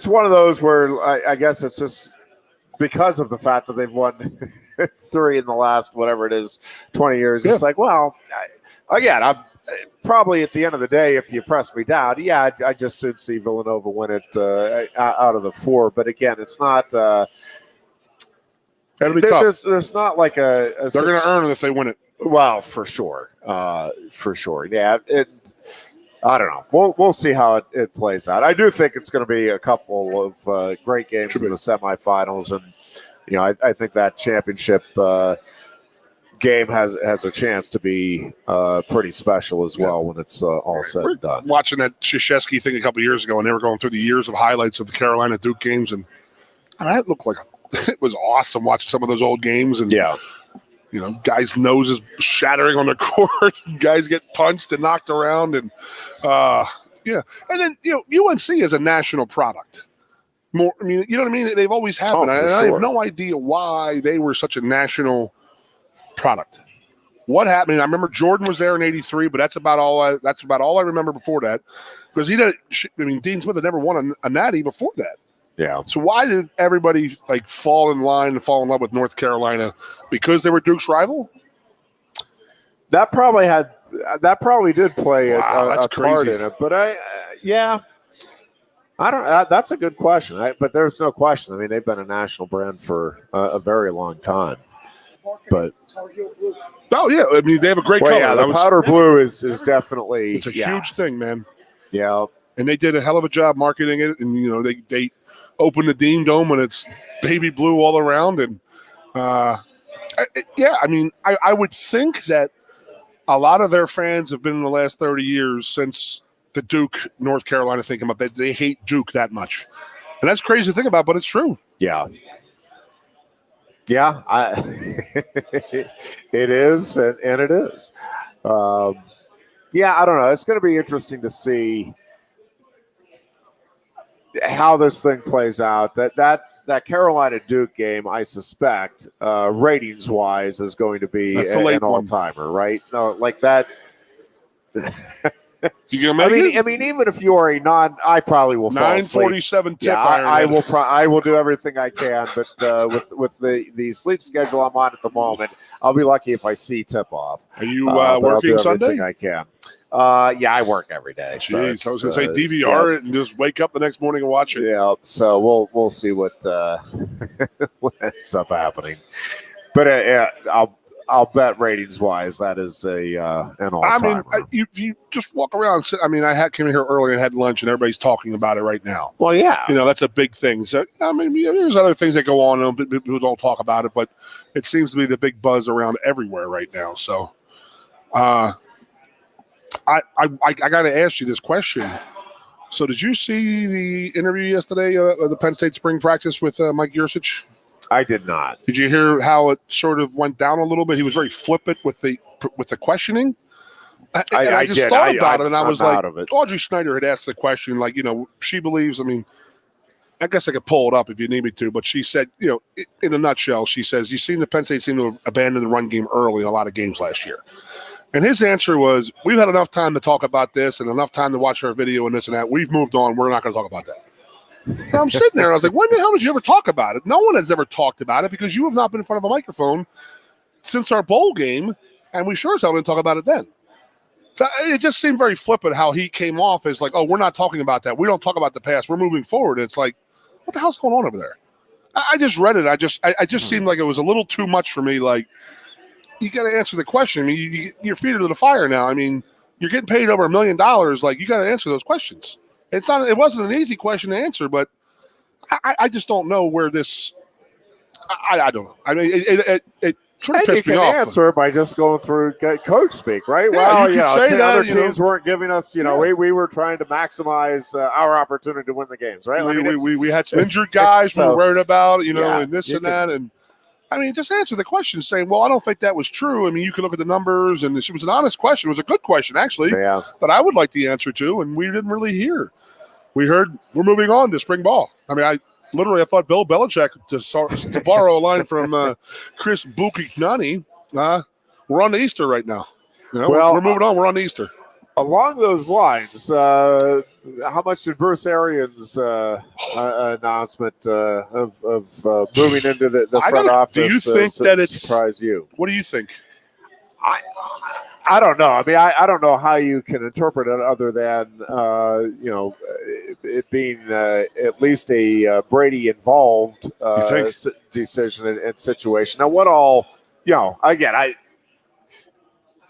Speaker 1: one of those where I guess it's just because of the fact that they've won 3 in the last, whatever it is, 20 years. It's like, well, I'm probably at the end of the day, if you press me down, I just should see Villanova win it out of the 4. But again, it's not.
Speaker 3: That'll be tough.
Speaker 1: There's not like a
Speaker 3: they're going to earn it if they win it.
Speaker 1: Well, for sure. Yeah. I don't know. We'll see how it plays out. I do think it's going to be a couple of great games in the semifinals, and you know, I think that championship game has a chance to be pretty special as well when it's all said and done.
Speaker 3: Watching that Krzyzewski thing a couple of years ago, and they were going through the years of highlights of the Carolina Duke games, and that looked like it was awesome watching some of those old games, and you know, guys' noses shattering on the court, guys get punched and knocked around, and and then you know, UNC is a national product. More, I mean, you know what I mean? They've always happened, and I have no idea why they were such a national product. What happened? I remember Jordan was there in '83, but that's about all I remember before that, because he did. I mean, Dean Smith had never won a natty before that. Yeah. So why did everybody like fall in line and fall in love with North Carolina? Because they were Duke's rival?
Speaker 1: That probably did play a part in it. But I don't. That's a good question. But there's no question. I mean, they've been a national brand for a very long time. But
Speaker 3: I mean, they have a great color.
Speaker 1: Yeah, the powder blue is definitely
Speaker 3: it's a huge thing, man.
Speaker 1: Yeah.
Speaker 3: And they did a hell of a job marketing it, and you know, they opened the Dean Dome and it's baby blue all around, and I mean, I would think that a lot of their fans have been in the last 30 years since the Duke, North Carolina thing came up. They hate Duke that much. And that's crazy to think about, but it's true.
Speaker 1: Yeah. Yeah, it is, and it is. Yeah, I don't know. It's going to be interesting to see how this thing plays out. That Carolina Duke game, I suspect, ratings wise, is going to be an all timer, right? No, like that.
Speaker 3: You gonna make it?
Speaker 1: I mean, even if you are a I probably will fall asleep.
Speaker 3: 9:47 tip.
Speaker 1: Yeah, I will do everything I can, but with the sleep schedule I'm on at the moment, I'll be lucky if I see tip off.
Speaker 3: Are you working Sunday?
Speaker 1: I can. Yeah, I work every day.
Speaker 3: Jeez, so I was going to say DVR it and just wake up the next morning and watch it.
Speaker 1: Yeah, so we'll see what what ends up happening. But I'll bet ratings wise that is an all-timer.
Speaker 3: I mean, you just walk around. I mean, came in here earlier and had lunch, and everybody's talking about it right now.
Speaker 1: Well, yeah,
Speaker 3: that's a big thing. So I mean, there's other things that go on, and people don't talk about it, but it seems to be the big buzz around everywhere right now. So, I got to ask you this question. So, did you see the interview yesterday of the Penn State spring practice with Mike Yursich?
Speaker 1: I did not.
Speaker 3: Did you hear how it sort of went down a little bit? He was very flippant with the questioning. I just thought about it, and I was like, Audrey Snyder had asked the question, like, she believes. I mean, I guess I could pull it up if you need me to, but she said, in a nutshell, she says, "You've seen the Penn State seem to abandon the run game early in a lot of games last year." And his answer was, "We've had enough time to talk about this and enough time to watch our video and this and that. We've moved on. We're not going to talk about that." And I'm sitting there. I was like, when the hell did you ever talk about it? No one has ever talked about it because you have not been in front of a microphone since our bowl game, and we sure as hell didn't talk about it then. So it just seemed very flippant how he came off as like, oh, we're not talking about that. We don't talk about the past. We're moving forward. And it's like, what the hell's going on over there? I just read it. I just seemed like it was a little too much for me. Like, you got to answer the question. I mean, your feet are to the fire now. I mean, you're getting paid over $1 million. Like, you got to answer those questions. It wasn't an easy question to answer, but I just don't know where this. I don't know. I mean, it sort of pissed me off. You can
Speaker 1: answer it by just going through coach speak, right?
Speaker 3: Yeah, well,
Speaker 1: other teams weren't giving us. We were trying to maximize our opportunity to win the games, right?
Speaker 3: We had some injured guys we were worried about, and this and that, and I mean, just answer the question saying, well, I don't think that was true. I mean, you can look at the numbers, and it was an honest question. It was a good question, actually, that I would like the answer to, and we didn't really hear. We heard we're moving on to spring ball. I mean, I thought Bill Belichick, to borrow a line from Chris Buchanan, we're on to Easter right now. We're moving on. We're on to Easter.
Speaker 1: Along those lines, how much did Bruce Arians' announcement of moving into the front office
Speaker 3: do you think that
Speaker 1: surprise you?
Speaker 3: What do you think?
Speaker 1: I don't know. I mean, I don't know how you can interpret it other than it being at least a Brady involved decision and situation. Now, what all again,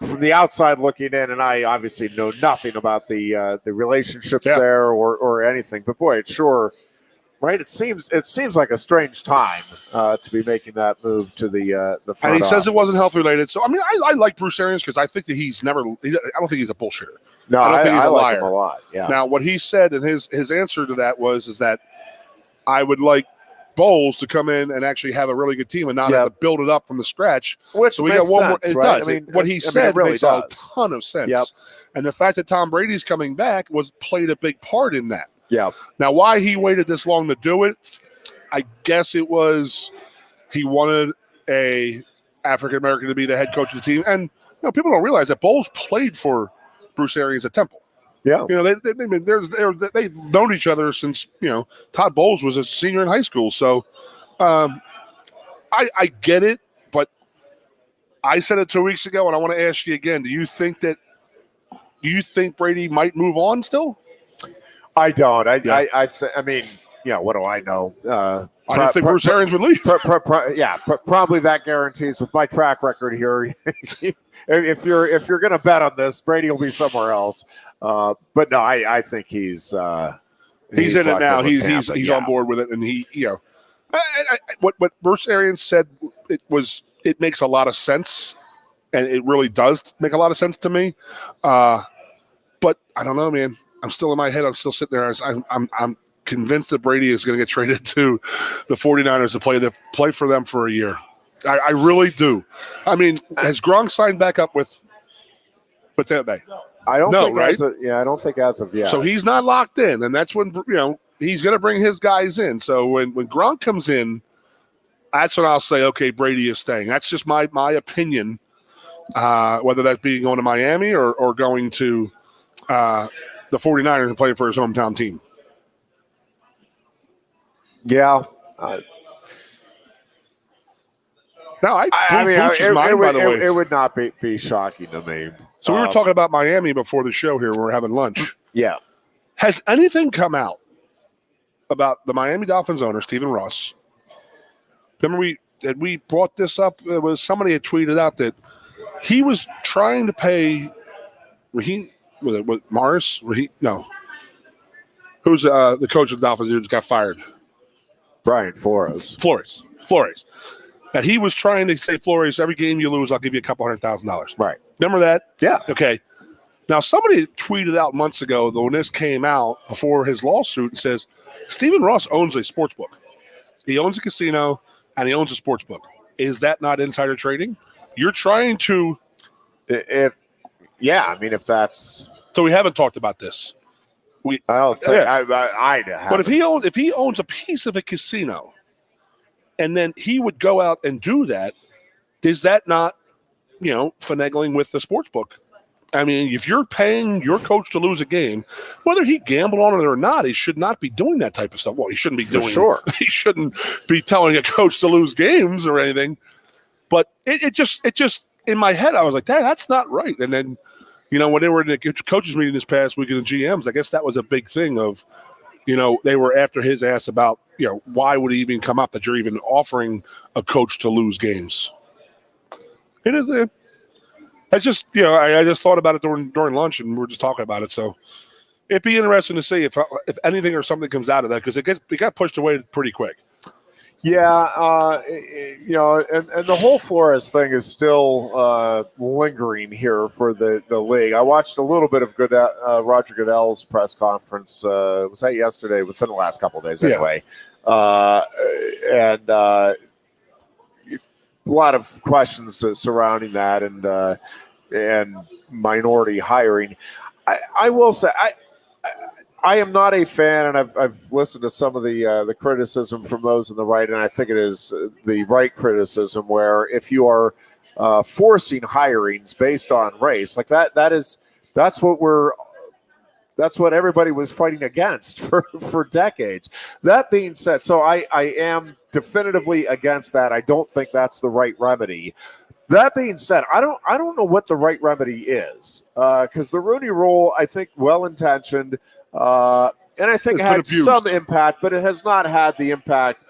Speaker 1: from the outside looking in, and I obviously know nothing about the relationships there or anything, but boy, it's sure. Right, it seems like a strange time to be making that move to the front
Speaker 3: and he says
Speaker 1: office.
Speaker 3: It wasn't health related. So I mean, I like Bruce Arians because I think that I don't think he's a bullshitter.
Speaker 1: No,
Speaker 3: I don't think he's a
Speaker 1: like
Speaker 3: liar
Speaker 1: him a lot. Yeah.
Speaker 3: Now, what he said and his answer to that is that I would like Bowles to come in and actually have a really good team and not have to build it up from the scratch.
Speaker 1: Which
Speaker 3: so we
Speaker 1: makes
Speaker 3: got one
Speaker 1: sense,
Speaker 3: more. It
Speaker 1: right?
Speaker 3: does.
Speaker 1: I mean,
Speaker 3: what he said
Speaker 1: really
Speaker 3: makes
Speaker 1: does.
Speaker 3: a ton of sense.
Speaker 1: Yep.
Speaker 3: And the fact that Tom Brady's coming back played a big part in that.
Speaker 1: Yeah.
Speaker 3: Now, why he waited this long to do it? I guess it was he wanted a African American to be the head coach of the team, and people don't realize that Bowles played for Bruce Arians at Temple.
Speaker 1: Yeah,
Speaker 3: they've known each other since Todd Bowles was a senior in high school. So I get it, but I said it 2 weeks ago, and I want to ask you again: Do you think Brady might move on still?
Speaker 1: I don't. I mean. Yeah, what do I know?
Speaker 3: I didn't think Bruce Arians would leave.
Speaker 1: Probably that guarantees with my track record here. if you're going to bet on this, Brady will be somewhere else. But no, I think he's in
Speaker 3: it now. He's on board with it, and what Bruce Arians said it makes a lot of sense. and it really does make a lot of sense to me. But I don't know, man. I'm still in my head. I'm still sitting there. I'm convinced that Brady is going to get traded to the 49ers to play for them for a year. I really do. I mean, has Gronk signed back up with Tampa Bay?
Speaker 1: I don't think
Speaker 3: right?
Speaker 1: I don't think as of yet.
Speaker 3: So he's not locked in, and that's when he's going to bring his guys in. So when Gronk comes in, that's when I'll say, okay, Brady is staying. That's just my opinion. Whether that be going to Miami or going to the 49ers and playing for his hometown team.
Speaker 1: Yeah.
Speaker 3: No, I mean,
Speaker 1: it would not be shocking to me.
Speaker 3: So we were talking about Miami before the show here. We were having lunch.
Speaker 1: Yeah.
Speaker 3: Has anything come out about the Miami Dolphins owner, Stephen Ross? Remember we brought this up? It was somebody had tweeted out that he was trying to pay Raheem. Was it Morris? Raheem? No. Who's the coach of the Dolphins who just got fired?
Speaker 1: Brian Flores. That he was trying to say, Flores, every game you lose, I'll give you $200,000. Right.
Speaker 3: Remember that?
Speaker 1: Yeah.
Speaker 3: Okay. Now, somebody tweeted out months ago, though, when this came out before his lawsuit, and says, Stephen Ross owns a sports book. He owns a casino, and he owns a sports book. Is that not insider trading? You're trying to...
Speaker 1: If that's...
Speaker 3: So we haven't talked about this.
Speaker 1: I don't think...
Speaker 3: Yeah.
Speaker 1: I haven't.
Speaker 3: But if he owns a piece of a casino, and then he would go out and do that, is that not, finagling with the sports book? I mean, if you're paying your coach to lose a game, whether he gambled on it or not, he should not be doing that type of stuff. Well, he shouldn't be doing.
Speaker 1: Sure.
Speaker 3: He shouldn't be telling a coach to lose games or anything. But it just in my head, I was like, that's not right. And then, when they were in the coaches meeting this past week in the GMs, I guess that was a big thing of, they were after his ass about, why would he even come up that you're even offering a coach to lose games? It is. It's just, I just thought about it during lunch, and we were just talking about it. So it'd be interesting to see if anything or something comes out of that, because it got pushed away pretty quick.
Speaker 1: Yeah, and the whole Flores thing is still lingering here for the league. I watched a little bit of Roger Goodell's press conference. Was that yesterday? Within the last couple of days, anyway. Yeah. And a lot of questions surrounding that and minority hiring. I will say I am not a fan, and I've listened to some of the criticism from those on the right, and I think it is the right criticism where if you are forcing hirings based on race, like that's what everybody was fighting against for decades. That being said, so I am definitively against that. I don't think that's the right remedy. That being said, I don't know what the right remedy is, because the Rooney Rule, I think, well-intentioned. And I think it had some impact, but it has not had the impact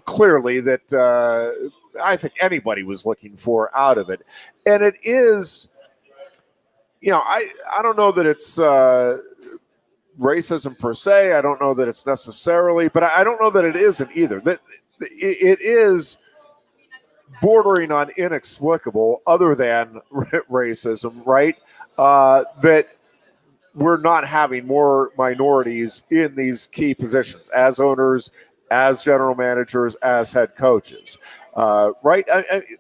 Speaker 1: clearly that I think anybody was looking for out of it. And it is, I don't know that it's racism per se. I don't know that it's necessarily, but I don't know that it isn't either. That it is bordering on inexplicable other than racism, right? That we're not having more minorities in these key positions as owners, as general managers, as head coaches, right?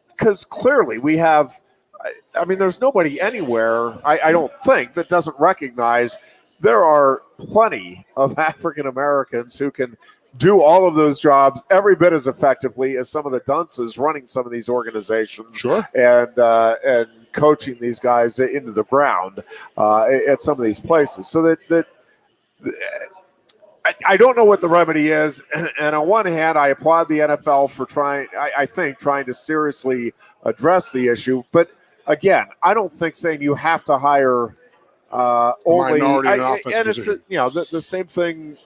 Speaker 1: Because clearly we have, there's nobody anywhere, I don't think, that doesn't recognize there are plenty of African Americans who can do all of those jobs every bit as effectively as some of the dunces running some of these organizations.
Speaker 3: Sure.
Speaker 1: And coaching these guys into the ground at some of these places. So that I don't know what the remedy is. And on one hand, I applaud the NFL for trying to seriously address the issue. But again, I don't think saying you have to hire only
Speaker 3: minority
Speaker 1: and it's the same thing.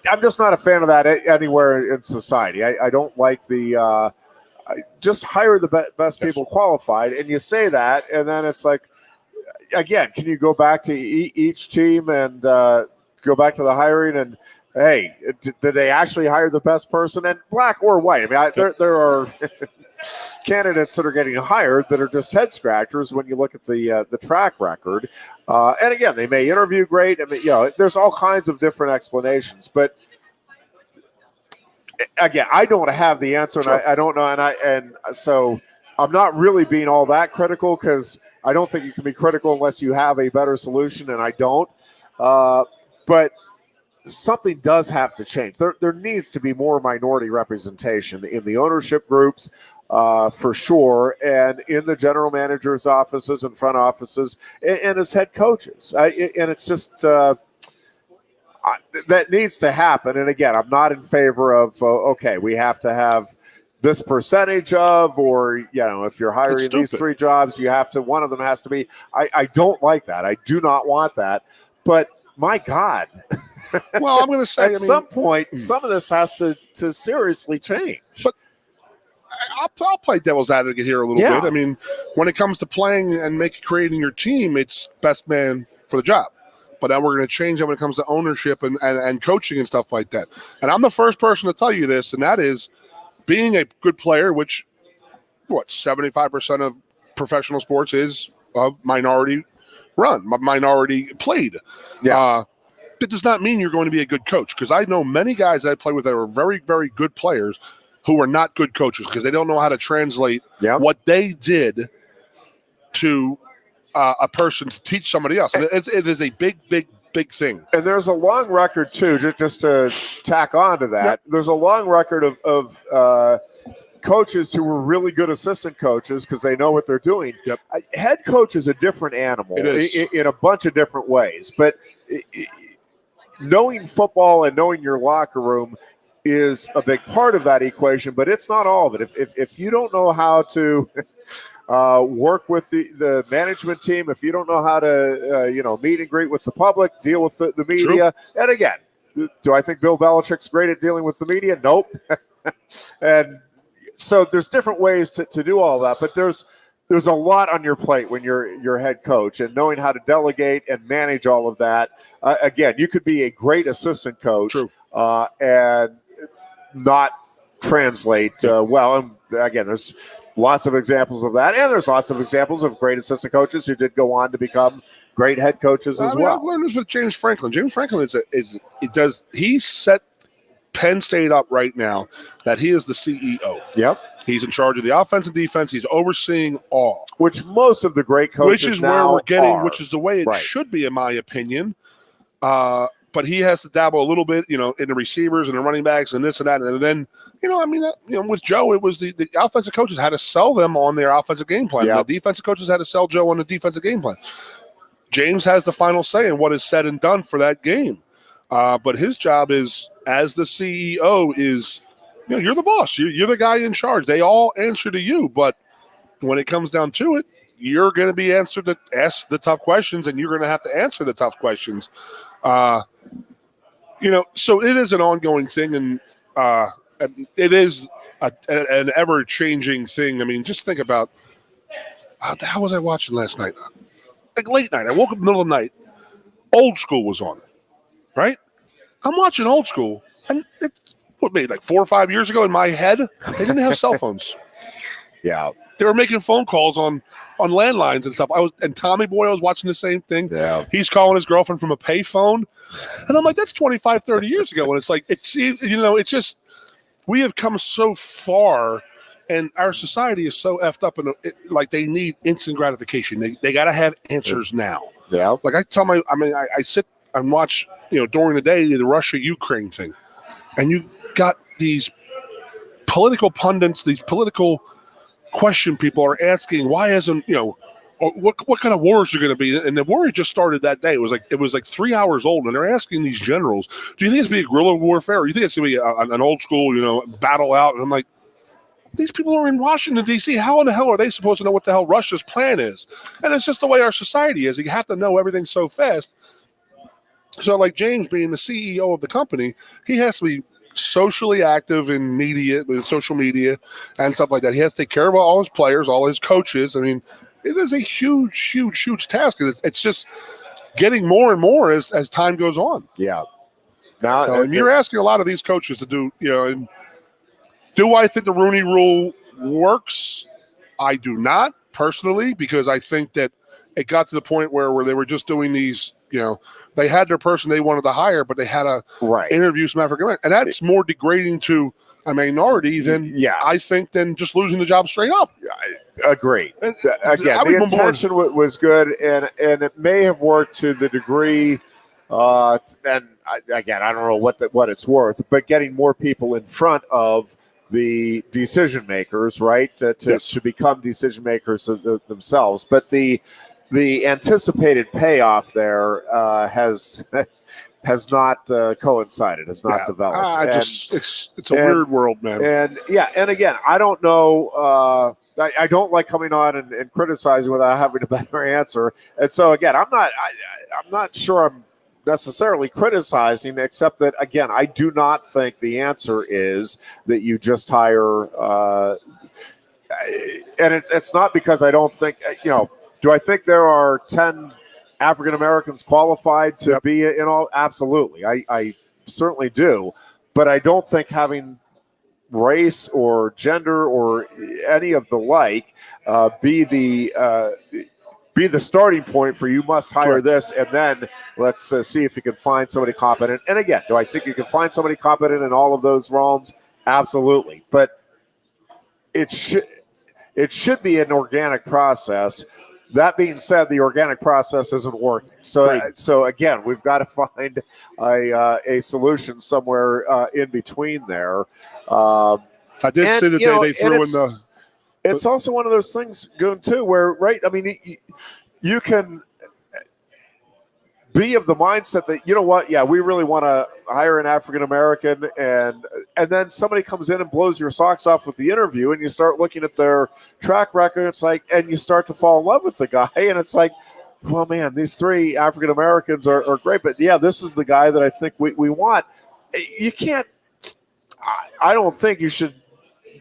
Speaker 1: I'm just not a fan of that anywhere in society. I don't like the just hire the best people qualified, and you say that, and then it's like, again, can you go back to each team and go back to the hiring and, hey, did they actually hire the best person, and black or white? There are candidates that are getting hired that are just head scratchers when you look at the track record. And again, they may interview great. I mean, there's all kinds of different explanations, but again, I don't have the answer, and I don't know, and so I'm not really being all that critical because I don't think you can be critical unless you have a better solution, and I don't. But something does have to change. There needs to be more minority representation in the ownership groups, for sure, and in the general managers' offices and front offices, and as head coaches. And it's just that needs to happen. And again, I'm not in favor of okay, we have to have this percentage of, or if you're hiring these 3 jobs, you have to. One of them has to be. I don't like that. I do not want that. But my God.
Speaker 3: Well, I'm going to say
Speaker 1: at some point, some of this has to seriously change.
Speaker 3: But I'll play devil's advocate here a little bit. I mean, when it comes to playing and creating your team, it's best man for the job. But now we're going to change that when it comes to ownership and coaching and stuff like that. And I'm the first person to tell you this, and that is being a good player, which 75% of professional sports is minority run, minority played. Yeah. That does not mean you're going to be a good coach, because I know many guys that I play with that are very, very good players who are not good coaches because they don't know how to translate what they did to a person to teach somebody else. And it is a big, big, big thing.
Speaker 1: And there's a long record, too, just to tack on to that. Yep. There's a long record of coaches who were really good assistant coaches because they know what they're doing.
Speaker 3: Yep.
Speaker 1: Head coach is a different animal in a bunch of different ways. But knowing football and knowing your locker room is a big part of that equation, but it's not all of it. If you don't know how to work with the management team, if you don't know how to meet and greet with the public, deal with the media, and again, do I think Bill Belichick's great at dealing with the media? Nope. And so there's different ways to do all that, but there's a lot on your plate when you're head coach, and knowing how to delegate and manage all of that. Again, you could be a great assistant coach and not translate well. And again, there's lots of examples of that, and there's lots of examples of great assistant coaches who did go on to become great head coaches as well.
Speaker 3: I've learned this with James Franklin. James Franklin he set Penn State up right now that he is the CEO.
Speaker 1: Yep.
Speaker 3: He's in charge of the offense and defense. He's overseeing all.
Speaker 1: Which most of the great coaches
Speaker 3: which is
Speaker 1: now
Speaker 3: where we're getting,
Speaker 1: are.
Speaker 3: which is the way it should be, in my opinion. But he has to dabble a little bit, in the receivers and the running backs and this and that. And then, with Joe, it was the offensive coaches had to sell them on their offensive game plan. Yep. The defensive coaches had to sell Joe on the defensive game plan. James has the final say in what is said and done for that game. But his job is, as the CEO, is, you're the boss. You're the guy in charge. They all answer to you. But when it comes down to it, you're going to be asked the tough questions, and you're going to have to answer the tough questions. So it is an ongoing thing, and it is an ever-changing thing. I mean, just think about how was I watching last night? Like late night. I woke up in the middle of the night. Old School was on, right? I'm watching Old School, and it's maybe like 4 or 5 years ago in my head, they didn't have cell phones.
Speaker 1: Yeah.
Speaker 3: They were making phone calls on landlines and stuff. And Tommy Boy, I was watching the same thing.
Speaker 1: Yeah.
Speaker 3: He's calling his girlfriend from a payphone. And I'm like, that's 25, 30 years ago. And it's like, it's just, we have come so far, and our society is so effed up, and like they need instant gratification. They got to have answers now.
Speaker 1: Yeah.
Speaker 3: Like I sit and watch, during the day, the Russia-Ukraine thing. And you got these political pundits, these political question people are asking, why isn't, what kind of wars are going to be? And the war just started that day. It was like 3 hours old, and they're asking these generals, do you think it's going to be a guerrilla warfare, or do you think it's going to be an old school, battle out? And I'm like, these people are in Washington, D.C. How in the hell are they supposed to know what the hell Russia's plan is? And it's just the way our society is. You have to know everything so fast. So like James being the CEO of the company, he has to be socially active in media, with social media and stuff like that. He has to take care of all his players, all his coaches. I mean, it is a huge, huge, huge task. It's just getting more and more as time goes on.
Speaker 1: Yeah. Now,
Speaker 3: you're asking a lot of these coaches to do, and do I think the Rooney Rule works. I do not personally, because I think that it got to the point where they were just doing these, they had their person they wanted to hire, but they had to interview some African American. And that's more degrading to a minority than I think than just losing the job straight up.
Speaker 1: Agree. Again, the intention was good, and it may have worked to the degree. And again, I don't know what it's worth, but getting more people in front of the decision makers, right, to become decision makers themselves. But the anticipated payoff there has not coincided, has not developed.
Speaker 3: It's a weird world, man.
Speaker 1: And again, I don't know. I don't like coming on and criticizing without having a better answer. And so again, I'm not sure I'm necessarily criticizing, except that again, I do not think the answer is that you just hire. And it's not because I don't think Do I think there are 10 African Americans qualified to be in all? Absolutely, I certainly do, but I don't think having race or gender or any of the like be the starting point for you must hire this, and then let's see if you can find somebody competent. And again, do I think you can find somebody competent in all of those realms? Absolutely, but it should be an organic process. That being said, the organic process isn't working. So again, we've got to find a solution somewhere in between there.
Speaker 3: I did see that they threw in the.
Speaker 1: It's also one of those things, Goon, too, where I mean, you can be of the mindset that we really want to hire an African American, and then somebody comes in and blows your socks off with the interview, and you start looking at their track record. It's like, and you start to fall in love with the guy, and it's like, well, man, these 3 African Americans are great, but this is the guy that I think we want. You can't. I don't think you should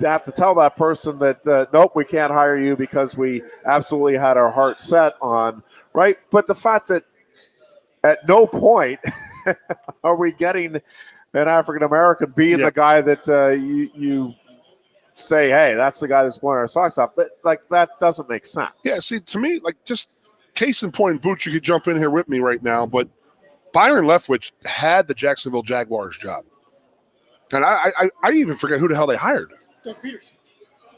Speaker 1: have to tell that person that nope, we can't hire you because we absolutely had our heart set on right. But the fact that at no point are we getting an African American being the guy that you say, hey, that's the guy that's blowing our socks off. That doesn't make sense.
Speaker 3: Yeah, see, to me, just case in point, Boots, you could jump in here with me right now, but Byron Leftwich had the Jacksonville Jaguars job. And I even forget who the hell they hired.
Speaker 8: Doug Peterson.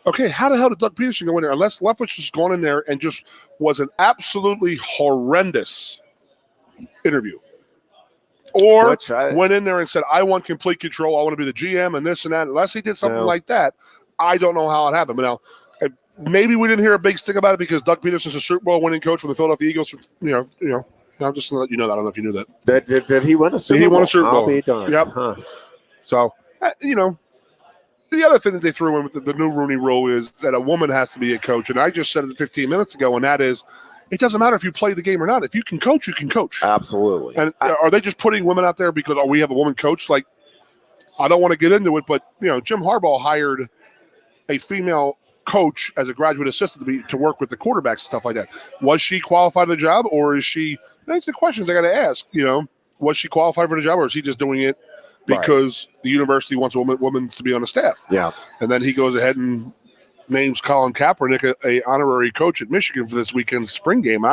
Speaker 3: Okay, how the hell did Doug Peterson go in there? Unless Leftwich has gone in there and just was an absolutely horrendous interview. Or went in there and said, I want complete control. I want to be the GM and this and that. Unless he did something like that, I don't know how it happened. But now, maybe we didn't hear a big stick about it because Doug Peterson's a Super Bowl winning coach for the Philadelphia Eagles. I'm just going to let you know that. I don't know if you knew that.
Speaker 1: Did he win a Super Bowl?
Speaker 3: He won a Super Bowl.
Speaker 1: I'll be darned.
Speaker 3: Yep.
Speaker 1: Huh.
Speaker 3: So, the other thing that they threw in with the new Rooney Rule is that a woman has to be a coach. And I just said it 15 minutes ago, and that is, it doesn't matter if you play the game or not. If you can coach, you can coach.
Speaker 1: Absolutely.
Speaker 3: And are they just putting women out there because we have a woman coach? Like, I don't want to get into it, but Jim Harbaugh hired a female coach as a graduate assistant to work with the quarterbacks and stuff like that. Was she qualified for the job, or is she? That's the questions I got to ask. Was she qualified for the job, or is he just doing it because the university wants women to be on the staff?
Speaker 1: Yeah.
Speaker 3: And then he goes ahead and names Colin Kaepernick a honorary coach at Michigan for this weekend's spring game.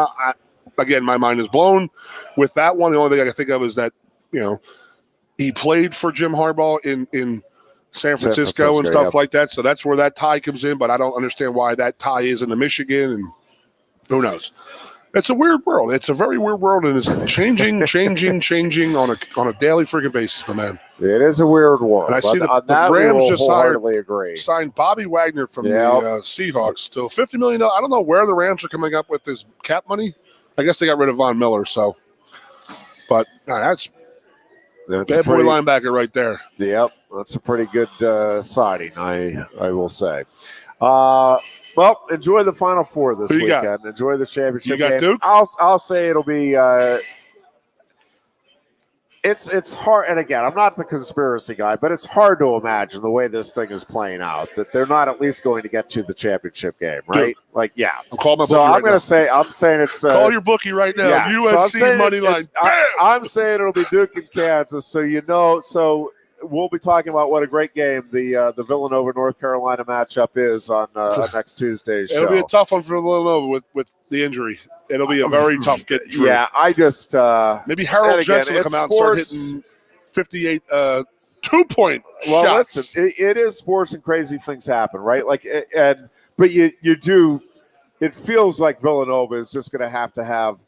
Speaker 3: Again, my mind is blown with that one. The only thing I can think of is that he played for Jim Harbaugh in San Francisco and stuff like that. So that's where that tie comes in. But I don't understand why that tie is in the Michigan, and who knows. It's a weird world. It's a very weird world, and it's changing on a daily freaking basis, my man.
Speaker 1: It is a weird world.
Speaker 3: And I see the Rams just signed Bobby Wagner from the Seahawks to $50 million. I don't know where the Rams are coming up with this cap money. I guess they got rid of Von Miller. So, but that's bad boy linebacker right there.
Speaker 1: Yep, that's a pretty good sighting. I will say. Well, enjoy the Final Four this weekend. Enjoy the championship game.
Speaker 3: Duke?
Speaker 1: I'll say it'll be. It's hard, and again, I'm not the conspiracy guy, but it's hard to imagine the way this thing is playing out that they're not at least going to get to the championship game, right?
Speaker 3: Dude,
Speaker 1: like, yeah.
Speaker 3: I'm calling my bookie.
Speaker 1: So I'm
Speaker 3: going
Speaker 1: to say, I'm saying it's
Speaker 3: call your bookie right now.
Speaker 1: Yeah,
Speaker 3: UNC money line.
Speaker 1: I'm saying it'll be Duke and Kansas. So we'll be talking about what a great game the Villanova North Carolina matchup is on next Tuesday's show.
Speaker 3: It'll be a tough one for Villanova with the injury. It'll be a very tough get through.
Speaker 1: Yeah, I just
Speaker 3: maybe Harold Jensen will come out and start hitting 58 2-point shots.
Speaker 1: Listen, it is sports and crazy things happen, right? Like, but you do. It feels like Villanova is just going to have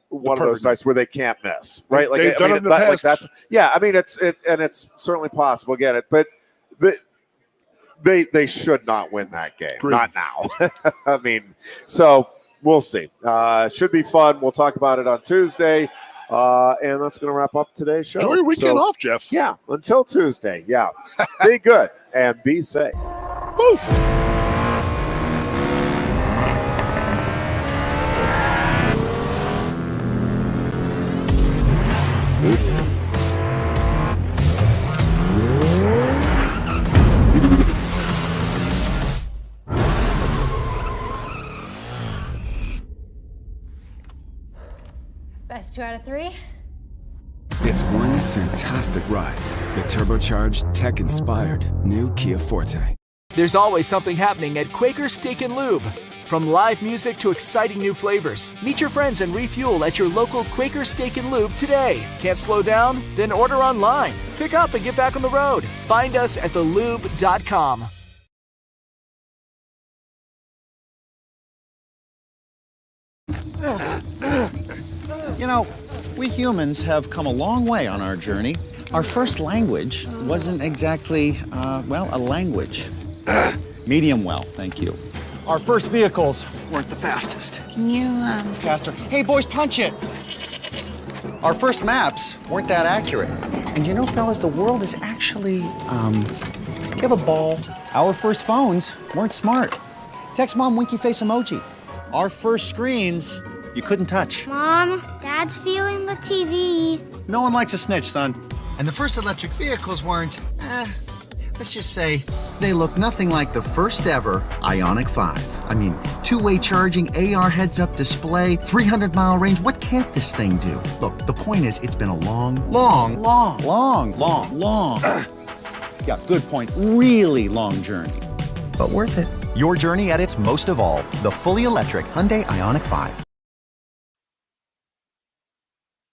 Speaker 1: one of those nights where they can't miss, right? Like
Speaker 3: they've done it in the past.
Speaker 1: Like I mean, it's certainly possible. Get it, but they should not win that game.
Speaker 3: Agreed.
Speaker 1: Not now. I mean, so we'll see. Should be fun. We'll talk about it on Tuesday. And that's going to wrap up today's show.
Speaker 3: Enjoy your weekend off, Jeff.
Speaker 1: Yeah, until Tuesday. Yeah. Be good and be safe.
Speaker 3: Woo.
Speaker 8: Best 2 out of 3.
Speaker 4: It's one fantastic ride. The turbocharged, tech-inspired new Kia Forte.
Speaker 5: There's always something happening at Quaker Steak Lube. From live music to exciting new flavors, meet your friends and refuel at your local Quaker Steak Lube today. Can't slow down? Then order online. Pick up and get back on the road. Find us at thelube.com.
Speaker 9: You know, we humans have come a long way on our journey. Our first language wasn't exactly, a language. Medium well, thank you. Our first vehicles weren't the fastest.
Speaker 8: Can you,
Speaker 9: Faster. Hey, boys, punch it! Our first maps weren't that accurate. And you know, fellas, the world is actually, you have a ball. Our first phones weren't smart. Text mom winky face emoji. Our first screens, you couldn't touch.
Speaker 8: Mom, Dad's feeling the TV.
Speaker 9: No one likes a snitch, son. And the first electric vehicles weren't, let's just say, they look nothing like the first ever Ioniq 5. I mean, two-way charging, AR heads-up display, 300-mile range. What can't this thing do? Look, the point is, it's been a long, yeah, good point, really long journey. But worth it. Your journey at its most evolved, the fully electric Hyundai Ioniq 5.